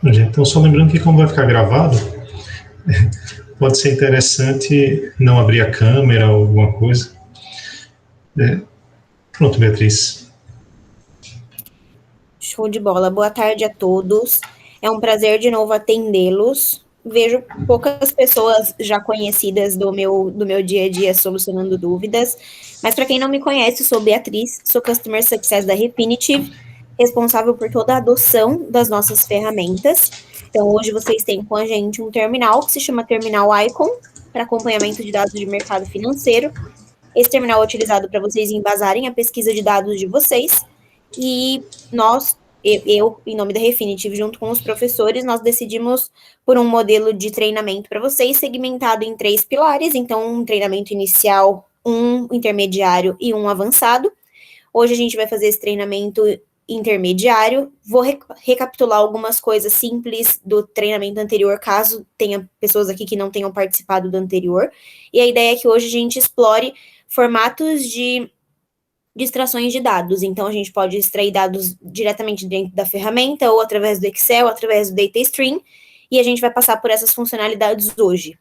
Gente, então, só lembrando que como vai ficar gravado, pode ser interessante não abrir a câmera ou alguma coisa. Pronto, Beatriz. Show de bola. Boa tarde a todos. É um prazer de novo atendê-los. Vejo poucas pessoas já conhecidas do meu dia a dia solucionando dúvidas, mas para quem não me conhece, sou Beatriz, sou Customer Success da Refinitiv, responsável por toda a adoção das nossas ferramentas. Então, hoje vocês têm com a gente um terminal que se chama Terminal Icon, para acompanhamento de dados de mercado financeiro. Esse terminal é utilizado para vocês embasarem a pesquisa de dados de vocês, e eu, em nome da Refinitiv, junto com os professores, nós decidimos por um modelo de treinamento para vocês, segmentado em 3 pilares, então um treinamento inicial, um intermediário e um avançado. Hoje a gente vai fazer esse treinamento intermediário, vou recapitular algumas coisas simples do treinamento anterior, caso tenha pessoas aqui que não tenham participado do anterior, e a ideia é que hoje a gente explore formatos de extrações de dados. Então, a gente pode extrair dados diretamente dentro da ferramenta, ou através do Excel, através do Data Stream, e a gente vai passar por essas funcionalidades hoje.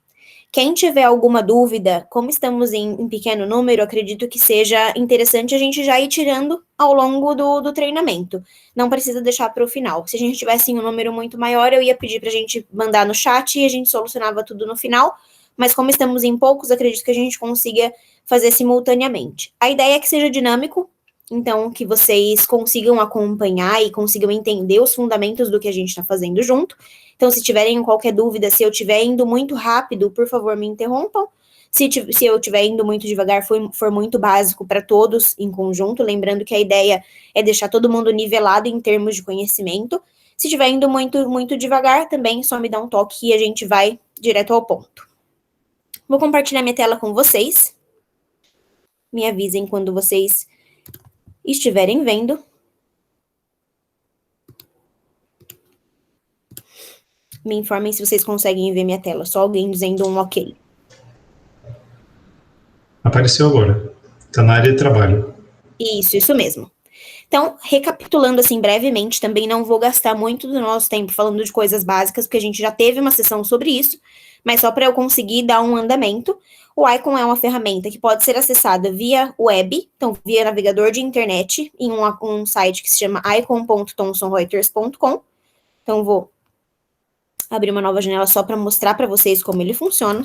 Quem tiver alguma dúvida, como estamos em pequeno número, acredito que seja interessante a gente já ir tirando ao longo do treinamento. Não precisa deixar para o final. Se a gente tivesse um número muito maior, eu ia pedir para a gente mandar no chat e a gente solucionava tudo no final, mas como estamos em poucos, acredito que a gente consiga fazer simultaneamente. A ideia é que seja dinâmico, então que vocês consigam acompanhar e consigam entender os fundamentos do que a gente está fazendo junto. Então, se tiverem qualquer dúvida, se eu estiver indo muito rápido, por favor, me interrompam. Se eu estiver indo muito devagar, for muito básico para todos em conjunto, lembrando que a ideia é deixar todo mundo nivelado em termos de conhecimento. Se estiver indo muito devagar, também só me dá um toque e a gente vai direto ao ponto. Vou compartilhar minha tela com vocês. Me avisem quando vocês estiverem vendo. Me informem se vocês conseguem ver minha tela. Só alguém dizendo um ok. Apareceu agora. Está na área de trabalho. Isso mesmo. Então, recapitulando assim brevemente, também não vou gastar muito do nosso tempo falando de coisas básicas, porque a gente já teve uma sessão sobre isso, mas só para eu conseguir dar um andamento. O Icon é uma ferramenta que pode ser acessada via web, então via navegador de internet, em um site que se chama icon.thomsonreuters.com. Então, vou abrir uma nova janela só para mostrar para vocês como ele funciona.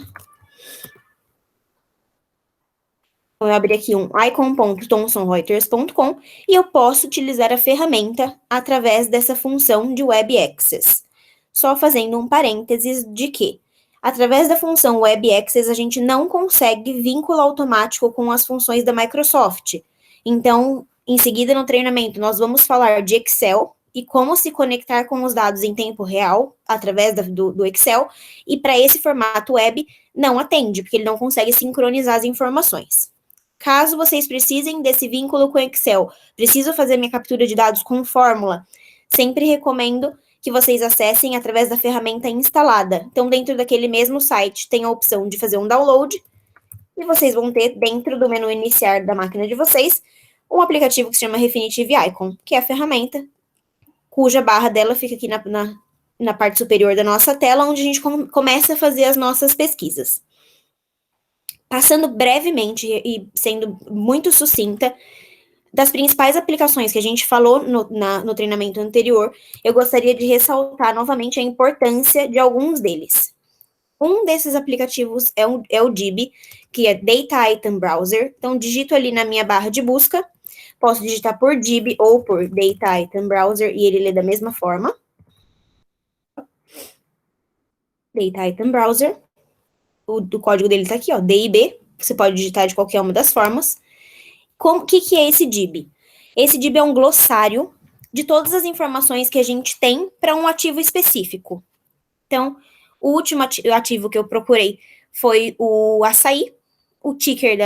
Então, eu abri aqui um icon.thomsonreuters.com e eu posso utilizar a ferramenta através dessa função de Web Access. Só fazendo um parênteses de que, através da função Web Access, a gente não consegue vínculo automático com as funções da Microsoft. Então, em seguida no treinamento, nós vamos falar de Excel e como se conectar com os dados em tempo real, através do Excel, e para esse formato web, não atende, porque ele não consegue sincronizar as informações. Caso vocês precisem desse vínculo com Excel, preciso fazer minha captura de dados com fórmula, sempre recomendo que vocês acessem através da ferramenta instalada. Então, dentro daquele mesmo site, tem a opção de fazer um download, e vocês vão ter, dentro do menu iniciar da máquina de vocês, um aplicativo que se chama Refinitiv Icon, que é a ferramenta cuja barra dela fica aqui na parte superior da nossa tela, onde a gente começa a fazer as nossas pesquisas. Passando brevemente e sendo muito sucinta, das principais aplicações que a gente falou no treinamento anterior, eu gostaria de ressaltar novamente a importância de alguns deles. Um desses aplicativos é o DIB, que é Data Item Browser. Então, digito ali na minha barra de busca, posso digitar por DIB ou por Data Item Browser, e ele lê da mesma forma. Data Item Browser. O código dele está aqui, ó, DIB. Você pode digitar de qualquer uma das formas. O que é esse DIB? Esse DIB é um glossário de todas as informações que a gente tem para um ativo específico. Então, o último ativo que eu procurei foi o Açaí, o ticker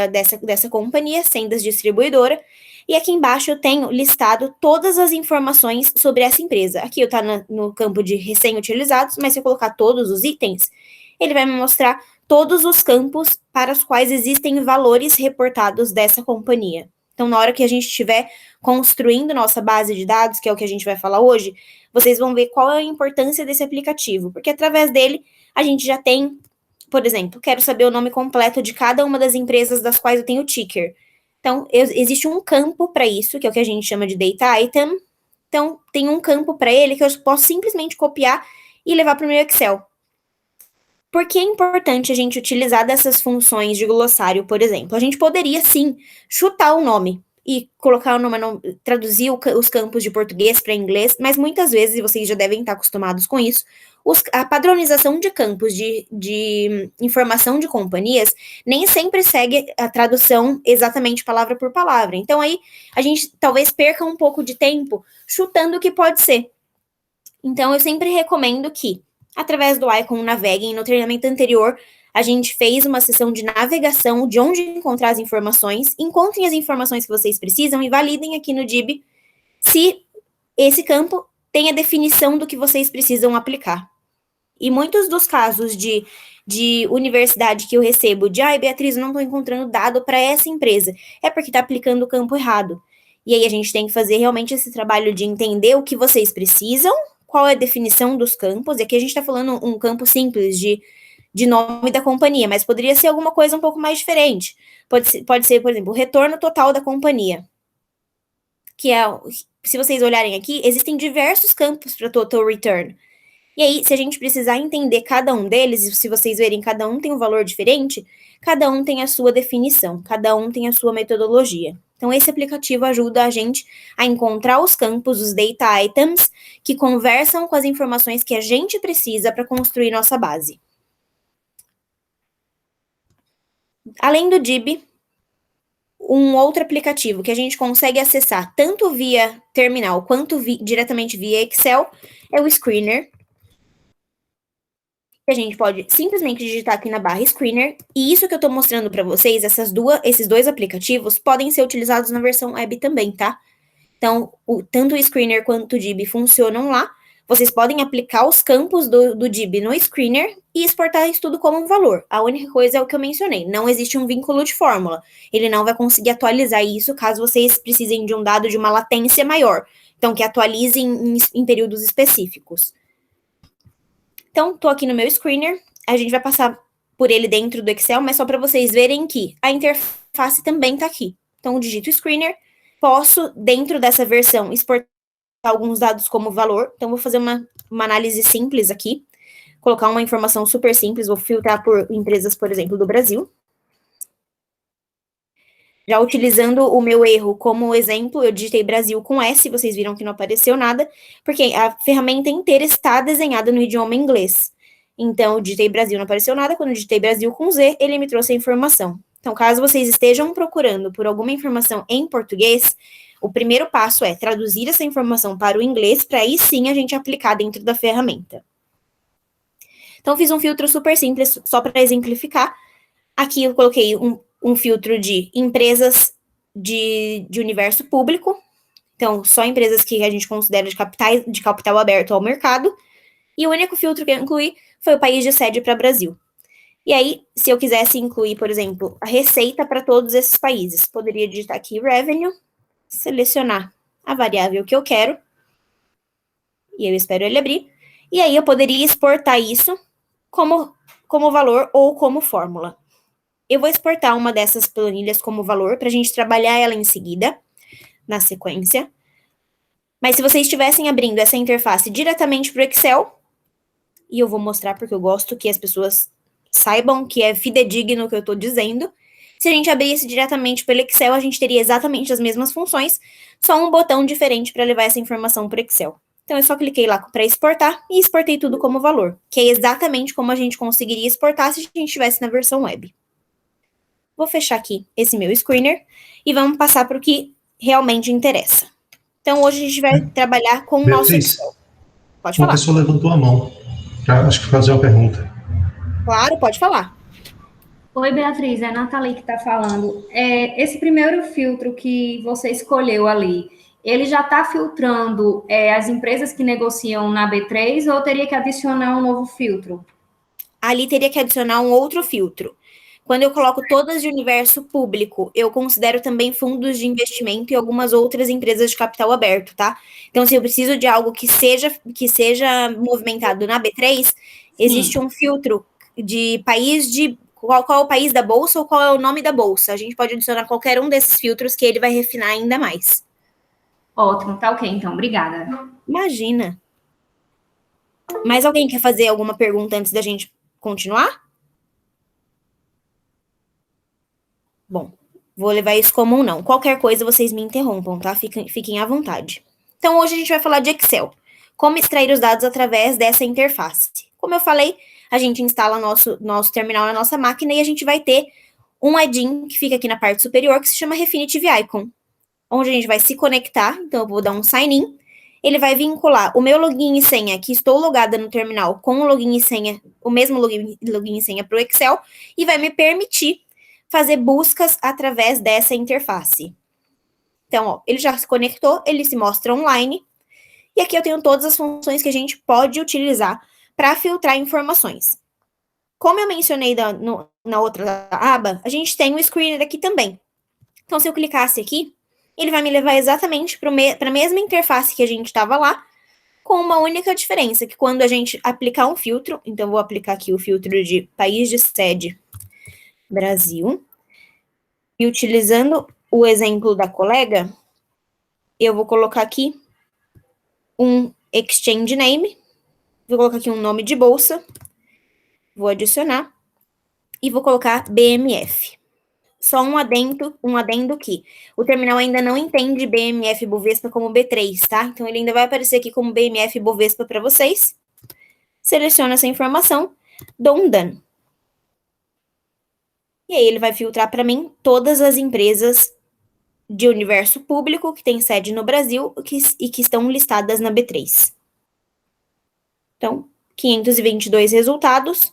dessa companhia, Sendas Distribuidora, e aqui embaixo eu tenho listado todas as informações sobre essa empresa. Aqui eu estou no campo de recém-utilizados, mas se eu colocar todos os itens, ele vai me mostrar todos os campos para os quais existem valores reportados dessa companhia. Então, na hora que a gente estiver construindo nossa base de dados, que é o que a gente vai falar hoje, vocês vão ver qual é a importância desse aplicativo, porque através dele a gente já tem, por exemplo, quero saber o nome completo de cada uma das empresas das quais eu tenho ticker. Então, existe um campo para isso, que é o que a gente chama de data item. Então, tem um campo para ele que eu posso simplesmente copiar e levar para o meu Excel. Por que é importante a gente utilizar dessas funções de glossário, por exemplo? A gente poderia, sim, chutar o nome e colocar o nome, traduzir os campos de português para inglês, mas muitas vezes, e vocês já devem estar acostumados com isso, a padronização de campos de informação de companhias nem sempre segue a tradução exatamente palavra por palavra. Então, aí, a gente talvez perca um pouco de tempo chutando o que pode ser. Então, eu sempre recomendo que, através do Icon, naveguem. No treinamento anterior, a gente fez uma sessão de navegação de onde encontrar as informações, encontrem as informações que vocês precisam e validem aqui no DIB se esse campo tem a definição do que vocês precisam aplicar. E muitos dos casos de universidade que eu recebo, Beatriz, eu não estou encontrando dado para essa empresa, é porque está aplicando o campo errado. E aí a gente tem que fazer realmente esse trabalho de entender o que vocês precisam, qual é a definição dos campos, e aqui a gente está falando um campo simples de nome da companhia, mas poderia ser alguma coisa um pouco mais diferente. Pode ser, por exemplo, o retorno total da companhia, que é, se vocês olharem aqui, existem diversos campos para total return. E aí, se a gente precisar entender cada um deles, e se vocês verem, cada um tem um valor diferente, cada um tem a sua definição, cada um tem a sua metodologia. Então, esse aplicativo ajuda a gente a encontrar os campos, os data items, que conversam com as informações que a gente precisa para construir nossa base. Além do DIB, um outro aplicativo que a gente consegue acessar tanto via terminal quanto diretamente via Excel é o Screener. A gente pode simplesmente digitar aqui na barra Screener, e isso que eu estou mostrando para vocês, esses dois aplicativos, podem ser utilizados na versão web também, tá? Então, tanto o Screener quanto o DIB funcionam lá. Vocês podem aplicar os campos do DIB no Screener e exportar isso tudo como um valor. A única coisa é o que eu mencionei, não existe um vínculo de fórmula. Ele não vai conseguir atualizar isso caso vocês precisem de um dado de uma latência maior. Então, que atualize em períodos específicos. Então, estou aqui no meu Screener, a gente vai passar por ele dentro do Excel, mas só para vocês verem que a interface também está aqui. Então, eu digito Screener, posso, dentro dessa versão, exportar alguns dados como valor. Então, vou fazer uma análise simples aqui, colocar uma informação super simples, vou filtrar por empresas, por exemplo, do Brasil. Já utilizando o meu erro como exemplo, eu digitei Brasil com S, vocês viram que não apareceu nada, porque a ferramenta inteira está desenhada no idioma inglês. Então, eu digitei Brasil, não apareceu nada, quando eu digitei Brasil com Z, ele me trouxe a informação. Então, caso vocês estejam procurando por alguma informação em português, o primeiro passo é traduzir essa informação para o inglês, para aí sim a gente aplicar dentro da ferramenta. Então, eu fiz um filtro super simples, só para exemplificar. Aqui eu coloquei um filtro de empresas de universo público, então só empresas que a gente considera de capital aberto ao mercado, e o único filtro que eu incluí foi o país de sede para Brasil. E aí, se eu quisesse incluir, por exemplo, a receita para todos esses países, poderia digitar aqui Revenue, selecionar a variável que eu quero, e eu espero ele abrir, e aí eu poderia exportar isso como valor ou como fórmula. Eu vou exportar uma dessas planilhas como valor para a gente trabalhar ela em seguida, na sequência. Mas se vocês estivessem abrindo essa interface diretamente para o Excel, e eu vou mostrar porque eu gosto que as pessoas saibam que é fidedigno o que eu estou dizendo, se a gente abrisse diretamente pelo Excel, a gente teria exatamente as mesmas funções, só um botão diferente para levar essa informação para o Excel. Então, eu só cliquei lá para exportar e exportei tudo como valor, que é exatamente como a gente conseguiria exportar se a gente estivesse na versão web. Vou fechar aqui esse meu screener e vamos passar para o que realmente interessa. Então, hoje a gente vai trabalhar com o nosso Excel. Pode falar. Uma pessoa levantou a mão para, acho que, fazer uma pergunta. Claro, pode falar. Oi, Beatriz, é a Nathalie que está falando. Esse primeiro filtro que você escolheu ali, ele já está filtrando as empresas que negociam na B3 ou teria que adicionar um novo filtro? Ali teria que adicionar um outro filtro. Quando eu coloco todas de universo público, eu considero também fundos de investimento e algumas outras empresas de capital aberto, tá? Então, se eu preciso de algo que seja movimentado na B3, existe um filtro de país de qual é o país da bolsa ou qual é o nome da bolsa. A gente pode adicionar qualquer um desses filtros que ele vai refinar ainda mais. Ótimo, tá ok, então, obrigada. Imagina. Mais alguém quer fazer alguma pergunta antes da gente continuar? Bom, vou levar isso como um não. Qualquer coisa vocês me interrompam, tá? Fiquem à vontade. Então, hoje a gente vai falar de Excel. Como extrair os dados através dessa interface. Como eu falei, a gente instala nosso terminal na nossa máquina e a gente vai ter um add-in que fica aqui na parte superior, que se chama Refinitiv Icon, onde a gente vai se conectar. Então, eu vou dar um sign-in. Ele vai vincular o meu login e senha, que estou logada no terminal, com o login e senha, o mesmo login e senha para o Excel, e vai me permitir fazer buscas através dessa interface. Então, ó, ele já se conectou, ele se mostra online, e aqui eu tenho todas as funções que a gente pode utilizar para filtrar informações. Como eu mencionei na outra aba, a gente tem o screener aqui também. Então, se eu clicasse aqui, ele vai me levar exatamente para a mesma interface que a gente estava lá, com uma única diferença, que quando a gente aplicar um filtro, então eu vou aplicar aqui o filtro de país de sede Brasil, e utilizando o exemplo da colega, eu vou colocar aqui um exchange name, vou colocar aqui um nome de bolsa, vou adicionar, e vou colocar BMF. Só um adendo aqui. O terminal ainda não entende BMF Bovespa como B3, tá? Então, ele ainda vai aparecer aqui como BMF Bovespa para vocês. Seleciono essa informação, dou um done. E aí, ele vai filtrar para mim todas as empresas de universo público que tem sede no Brasil e que estão listadas na B3. Então, 522 resultados.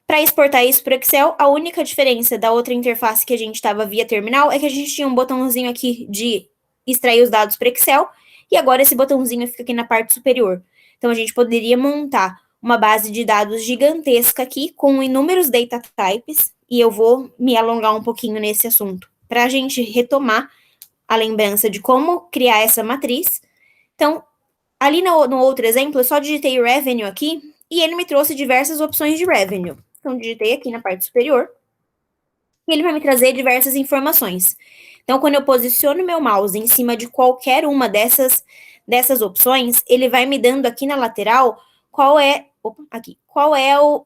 Para exportar isso para o Excel, a única diferença da outra interface que a gente estava via terminal é que a gente tinha um botãozinho aqui de extrair os dados para Excel, e agora esse botãozinho fica aqui na parte superior. Então, a gente poderia montar uma base de dados gigantesca aqui com inúmeros data types, e eu vou me alongar um pouquinho nesse assunto, para a gente retomar a lembrança de como criar essa matriz. Então, ali no outro exemplo, eu só digitei revenue aqui, e ele me trouxe diversas opções de revenue. Então, digitei aqui na parte superior, e ele vai me trazer diversas informações. Então, quando eu posiciono meu mouse em cima de qualquer uma dessas opções, ele vai me dando aqui na lateral qual é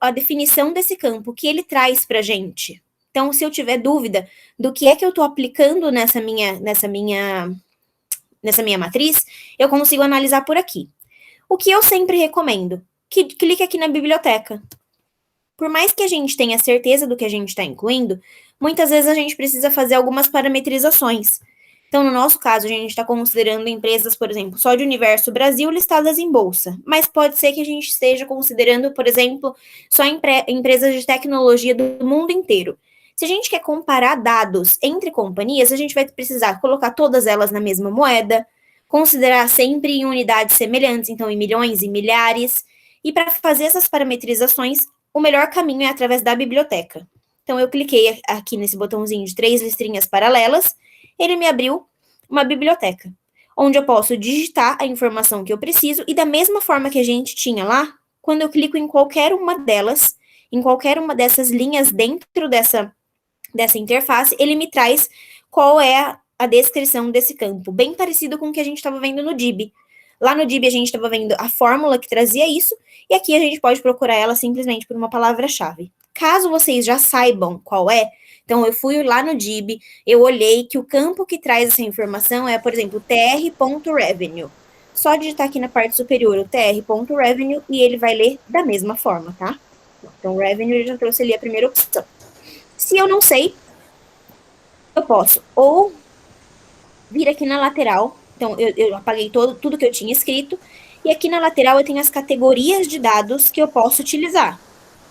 a definição desse campo que ele traz para a gente. Então, se eu tiver dúvida do que é que eu estou aplicando nessa minha matriz, eu consigo analisar por aqui. O que eu sempre recomendo? Que clique aqui na biblioteca. Por mais que a gente tenha certeza do que a gente está incluindo, muitas vezes a gente precisa fazer algumas parametrizações. Então, no nosso caso, a gente está considerando empresas, por exemplo, só de Universo Brasil listadas em bolsa. Mas pode ser que a gente esteja considerando, por exemplo, só empresas de tecnologia do mundo inteiro. Se a gente quer comparar dados entre companhias, a gente vai precisar colocar todas elas na mesma moeda, considerar sempre em unidades semelhantes, então em milhões e milhares. E para fazer essas parametrizações, o melhor caminho é através da biblioteca. Então, eu cliquei aqui nesse botãozinho de 3 listrinhas paralelas, ele me abriu uma biblioteca, onde eu posso digitar a informação que eu preciso, e da mesma forma que a gente tinha lá, quando eu clico em qualquer uma delas, em qualquer uma dessas linhas dentro dessa interface, ele me traz qual é a descrição desse campo, bem parecido com o que a gente estava vendo no DIB. Lá no DIB a gente estava vendo a fórmula que trazia isso, e aqui a gente pode procurar ela simplesmente por uma palavra-chave. Caso vocês já saibam qual é, então eu fui lá no DIB, eu olhei que o campo que traz essa informação é, por exemplo, tr.revenue. Só digitar aqui na parte superior o tr.revenue e ele vai ler da mesma forma, tá? Então, revenue ele já trouxe ali a primeira opção. Se eu não sei, eu posso ou vir aqui na lateral. Então, eu apaguei tudo que eu tinha escrito, e aqui na lateral eu tenho as categorias de dados que eu posso utilizar.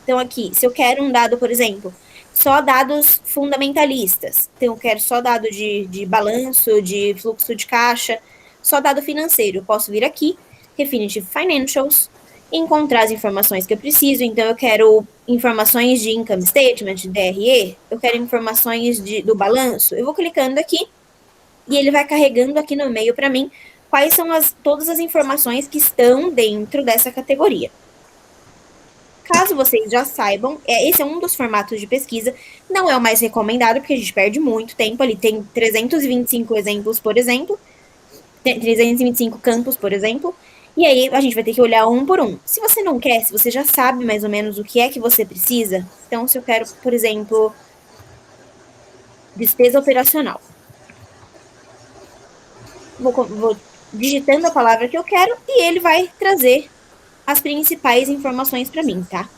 Então, aqui, se eu quero um dado, por exemplo, só dados fundamentalistas, então eu quero só dado de balanço, de fluxo de caixa, só dado financeiro, eu posso vir aqui, Refinitiv Financials, encontrar as informações que eu preciso. Então, eu quero informações de income statement, de DRE, eu quero informações do balanço. Eu vou clicando aqui e ele vai carregando aqui no meio para mim quais são todas as informações que estão dentro dessa categoria. Caso vocês já saibam, esse é um dos formatos de pesquisa, não é o mais recomendado, porque a gente perde muito tempo ali, tem 325 exemplos, por exemplo, 325 campos, por exemplo, e aí a gente vai ter que olhar um por um. Se você não quer, se você já sabe mais ou menos o que é que você precisa, então se eu quero, por exemplo, despesa operacional, vou digitando a palavra que eu quero e ele vai trazer as principais informações para mim, tá?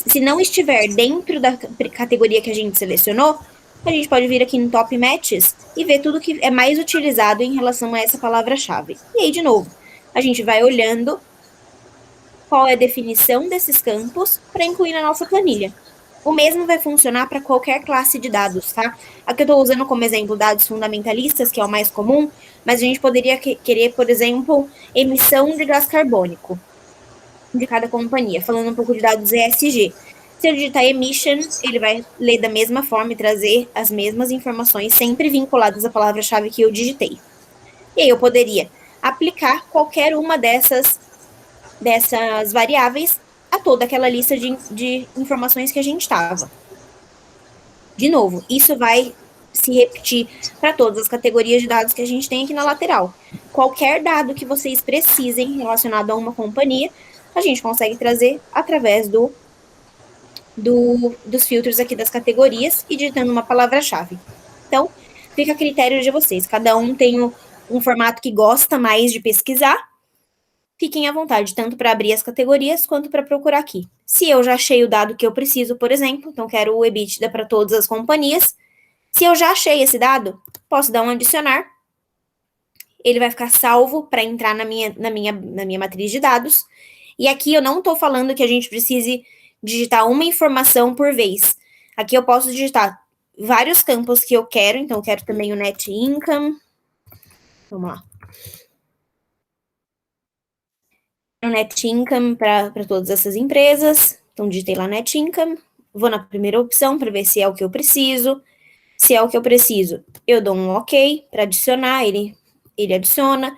Se não estiver dentro da categoria que a gente selecionou, a gente pode vir aqui no Top Matches e ver tudo que é mais utilizado em relação a essa palavra-chave. E aí, de novo, a gente vai olhando qual é a definição desses campos para incluir na nossa planilha. O mesmo vai funcionar para qualquer classe de dados, tá? Aqui eu estou usando como exemplo dados fundamentalistas, que é o mais comum, mas a gente poderia querer, por exemplo, emissão de gás carbônico de cada companhia, falando um pouco de dados ESG. Se eu digitar emission, ele vai ler da mesma forma e trazer as mesmas informações, sempre vinculadas à palavra-chave que eu digitei. E aí eu poderia aplicar qualquer uma dessas variáveis a toda aquela lista de informações que a gente estava. De novo, isso vai se repetir para todas as categorias de dados que a gente tem aqui na lateral. Qualquer dado que vocês precisem relacionado a uma companhia, a gente consegue trazer através dos filtros aqui das categorias e digitando uma palavra-chave. Então, fica a critério de vocês. Cada um tem um formato que gosta mais de pesquisar. Fiquem à vontade, tanto para abrir as categorias, quanto para procurar aqui. Se eu já achei o dado que eu preciso, por exemplo, então quero o EBITDA para todas as companhias. Se eu já achei esse dado, posso dar um adicionar. Ele vai ficar salvo para entrar na minha matriz de dados. E aqui eu não estou falando que a gente precise digitar uma informação por vez. Aqui eu posso digitar vários campos que eu quero, então eu quero também o net income. Vamos lá. O net income para todas essas empresas. Então, digitei lá net income. Vou na primeira opção para ver se é o que eu preciso. Se é o que eu preciso, eu dou um OK para adicionar, ele adiciona.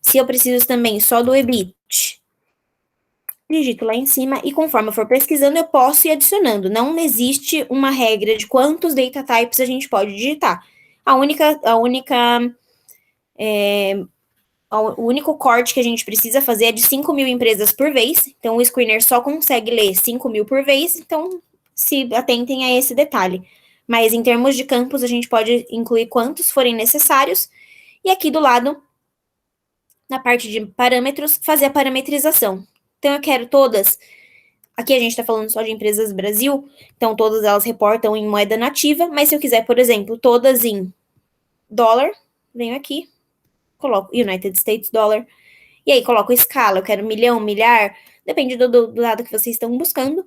Se eu preciso também só do EBIT, digito lá em cima e conforme eu for pesquisando, eu posso ir adicionando. Não existe uma regra de quantos data types a gente pode digitar. O único corte que a gente precisa fazer é de 5.000 empresas por vez. Então, o screener só consegue ler 5.000 por vez. Então, se atentem a esse detalhe. Mas, em termos de campos, a gente pode incluir quantos forem necessários. E aqui do lado, na parte de parâmetros, fazer a parametrização. Então, eu quero todas. Aqui a gente está falando só de empresas Brasil. Então, todas elas reportam em moeda nativa. Mas, se eu quiser, por exemplo, todas em dólar, venho aqui. Coloco United States Dollar, e aí coloco escala, eu quero milhão, milhar, depende do dado que vocês estão buscando.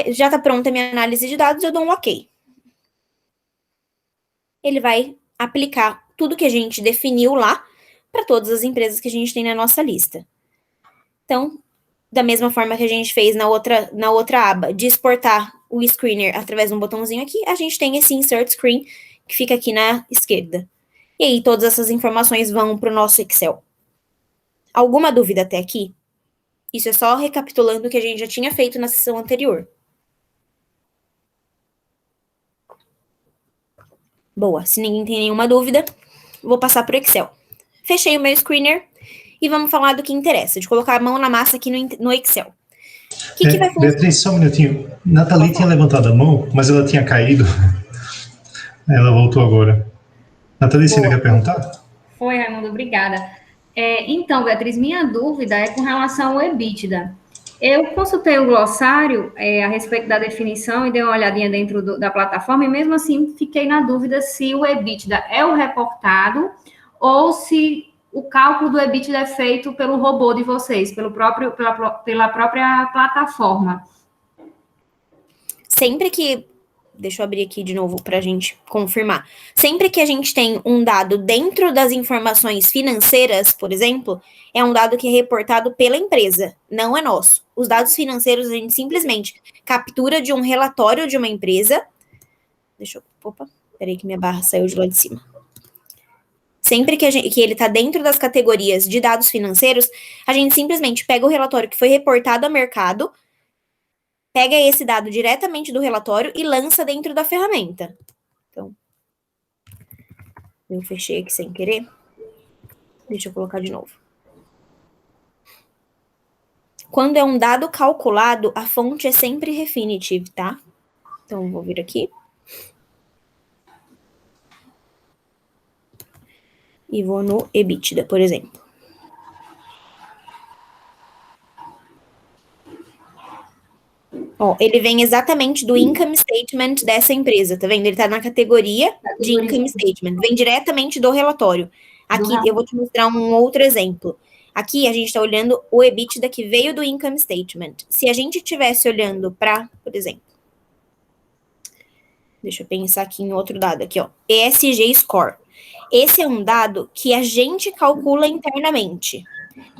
Já está pronta a minha análise de dados, eu dou um OK. Ele vai aplicar tudo que a gente definiu lá para todas as empresas que a gente tem na nossa lista. Então, da mesma forma que a gente fez na outra aba, de exportar o screener através de um botãozinho aqui, a gente tem esse Insert Screen, que fica aqui na esquerda. E aí, todas essas informações vão para o nosso Excel. Alguma dúvida até aqui? Isso é só recapitulando o que a gente já tinha feito na sessão anterior. Boa, se ninguém tem nenhuma dúvida, vou passar para o Excel. Fechei o meu screener e vamos falar do que interessa, de colocar a mão na massa aqui no Excel. O que vai funcionar? Beatriz, só um minutinho. Nathalie tinha levantado a mão, mas ela tinha caído. Ela voltou agora. Nathalie, você ainda quer perguntar? Foi, Raimundo, obrigada. Então, Beatriz, minha dúvida é com relação ao EBITDA. Eu consultei o glossário a respeito da definição e dei uma olhadinha dentro da plataforma, e mesmo assim fiquei na dúvida se o EBITDA é o reportado ou se o cálculo do EBITDA é feito pelo robô de vocês, pela própria plataforma. Sempre que Deixa eu abrir aqui de novo para a gente confirmar. Sempre que a gente tem um dado dentro das informações financeiras, por exemplo, é um dado que é reportado pela empresa, não é nosso. Os dados financeiros a gente simplesmente captura de um relatório de uma empresa. Opa, peraí que minha barra saiu de lá de cima. Sempre que ele está dentro das categorias de dados financeiros, a gente simplesmente pega o relatório que foi reportado ao mercado, pega esse dado diretamente do relatório e lança dentro da ferramenta. Então, eu fechei aqui sem querer. Deixa eu colocar de novo. Quando é um dado calculado, a fonte é sempre Refinitiv, tá? Então, vou vir aqui. E vou no EBITDA, por exemplo. Ó, ele vem exatamente do income statement dessa empresa, tá vendo? Ele tá na categoria de income statement, vem diretamente do relatório. Aqui eu vou te mostrar um outro exemplo. Aqui a gente está olhando o EBITDA que veio do income statement. Se a gente estivesse olhando para, por exemplo, deixa eu pensar aqui em outro dado aqui, ó, ESG Score. Esse é um dado que a gente calcula internamente.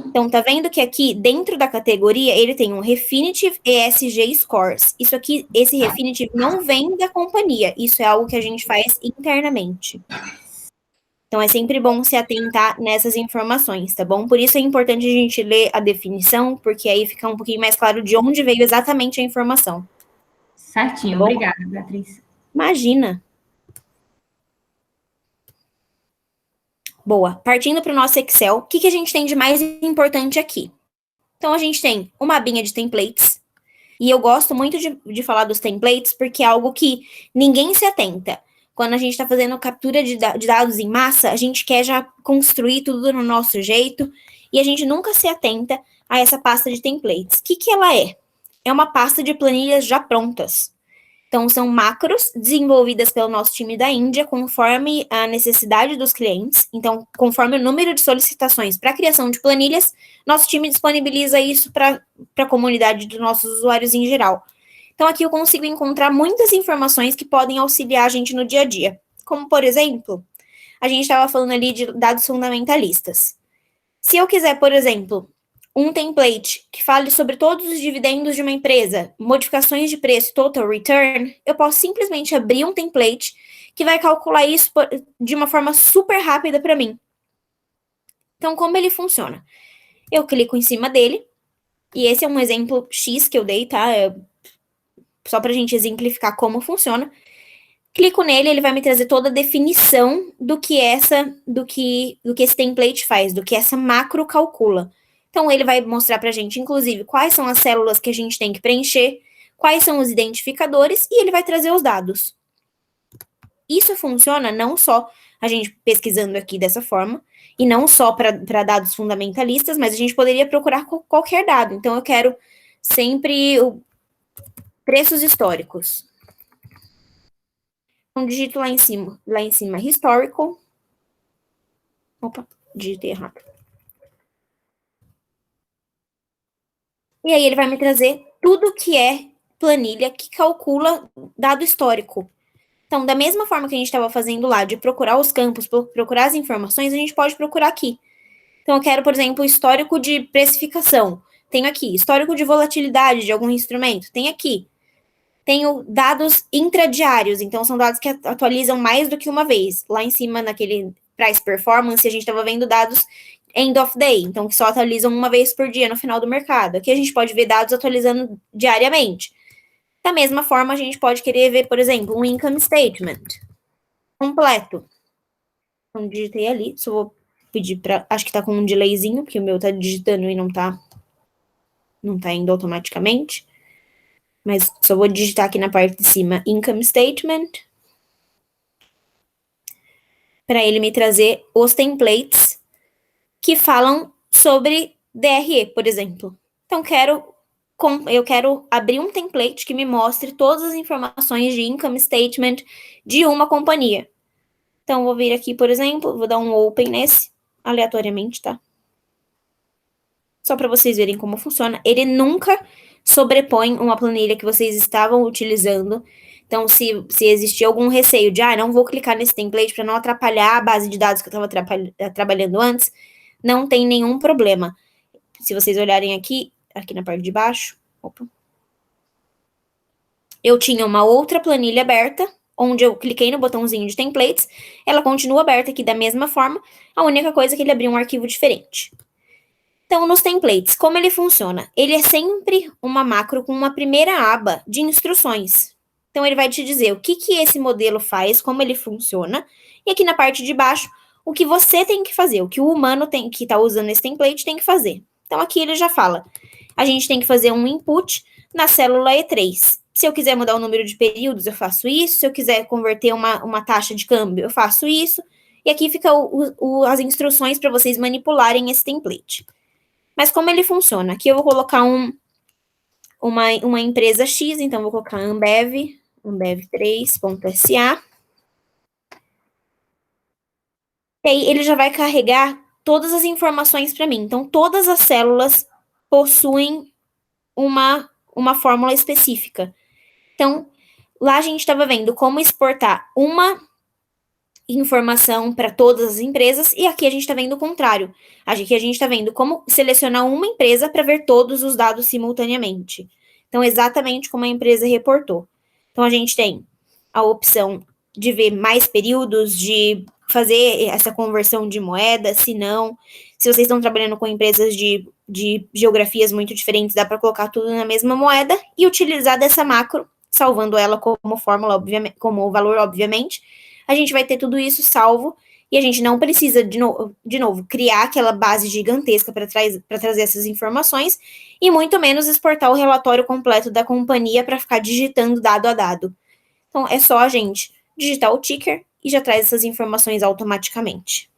Então, tá vendo que aqui, dentro da categoria, ele tem um Refinitiv ESG Scores. Isso aqui, esse Refinitiv não vem da companhia. Isso é algo que a gente faz internamente. Então, é sempre bom se atentar nessas informações, tá bom? Por isso é importante a gente ler a definição, porque aí fica um pouquinho mais claro de onde veio exatamente a informação. Certinho, tá, obrigada, Beatriz. Imagina. Boa. Partindo para o nosso Excel, o que a gente tem de mais importante aqui? Então, a gente tem uma abinha de templates, e eu gosto muito de falar dos templates, porque é algo que ninguém se atenta. Quando a gente está fazendo captura de dados em massa, a gente quer já construir tudo no nosso jeito, e a gente nunca se atenta a essa pasta de templates. O que ela é? É uma pasta de planilhas já prontas. Então, são macros desenvolvidas pelo nosso time da Índia, conforme a necessidade dos clientes. Então, conforme o número de solicitações para a criação de planilhas, nosso time disponibiliza isso para a comunidade dos nossos usuários em geral. Então, aqui eu consigo encontrar muitas informações que podem auxiliar a gente no dia a dia. Como, por exemplo, a gente estava falando ali de dados fundamentalistas. Se eu quiser, por exemplo, um template que fale sobre todos os dividendos de uma empresa, modificações de preço, total return, eu posso simplesmente abrir um template que vai calcular isso de uma forma super rápida para mim. Então, como ele funciona? Eu clico em cima dele, e esse é um exemplo X que eu dei, tá? Só para a gente exemplificar como funciona. Clico nele, ele vai me trazer toda a definição do que esse template faz, do que essa macro calcula. Então, ele vai mostrar para a gente, inclusive, quais são as células que a gente tem que preencher, quais são os identificadores, e ele vai trazer os dados. Isso funciona não só a gente pesquisando aqui dessa forma, e não só para dados fundamentalistas, mas a gente poderia procurar qualquer dado. Então, eu quero sempre preços históricos. Então, digito lá em cima, historical. Opa, digitei errado. E aí ele vai me trazer tudo que é planilha que calcula dado histórico. Então, da mesma forma que a gente estava fazendo lá, de procurar os campos, procurar as informações, a gente pode procurar aqui. Então, eu quero, por exemplo, histórico de precificação. Tenho aqui. Histórico de volatilidade de algum instrumento. Tem aqui. Tenho dados intradiários. Então, são dados que atualizam mais do que uma vez. Lá em cima, naquele price performance, a gente estava vendo dados end of day. Então, que só atualizam uma vez por dia no final do mercado. Aqui a gente pode ver dados atualizando diariamente. Da mesma forma, a gente pode querer ver, por exemplo, um income statement completo. Então, digitei ali, só vou pedir para... Acho que tá com um delayzinho, porque o meu tá digitando e não tá indo automaticamente. Mas só vou digitar aqui na parte de cima, income statement, para ele me trazer os templates que falam sobre DRE, por exemplo. Então, eu quero abrir um template que me mostre todas as informações de income statement de uma companhia. Então, vou vir aqui, por exemplo, vou dar um open nesse, aleatoriamente, tá? Só para vocês verem como funciona. Ele nunca sobrepõe uma planilha que vocês estavam utilizando. Então, se existir algum receio de, não vou clicar nesse template para não atrapalhar a base de dados que eu estava trabalhando antes, não tem nenhum problema. Se vocês olharem aqui na parte de baixo, eu tinha uma outra planilha aberta, onde eu cliquei no botãozinho de templates, ela continua aberta aqui da mesma forma, a única coisa é que ele abriu um arquivo diferente. Então, nos templates, como ele funciona? Ele é sempre uma macro com uma primeira aba de instruções. Então, ele vai te dizer o que esse modelo faz, como ele funciona, e aqui na parte de baixo, o que você tem que fazer, o que o humano que está usando esse template tem que fazer. Então, aqui ele já fala, a gente tem que fazer um input na célula E3. Se eu quiser mudar o número de períodos, eu faço isso. Se eu quiser converter uma taxa de câmbio, eu faço isso. E aqui fica as instruções para vocês manipularem esse template. Mas como ele funciona? Aqui eu vou colocar uma empresa X, então eu vou colocar Ambev 3.sa. E aí ele já vai carregar todas as informações para mim. Então, todas as células possuem uma fórmula específica. Então, lá a gente estava vendo como exportar uma informação para todas as empresas, e aqui a gente está vendo o contrário. Aqui a gente está vendo como selecionar uma empresa para ver todos os dados simultaneamente. Então, exatamente como a empresa reportou. Então, a gente tem a opção de ver mais períodos, de fazer essa conversão de moeda, se não. Se vocês estão trabalhando com empresas de geografias muito diferentes, dá para colocar tudo na mesma moeda e utilizar dessa macro, salvando ela como fórmula, obviamente, como valor, obviamente. A gente vai ter tudo isso salvo e a gente não precisa, de novo, criar aquela base gigantesca para trazer essas informações e muito menos exportar o relatório completo da companhia para ficar digitando dado a dado. Então, é só a gente digitar o ticker e já traz essas informações automaticamente.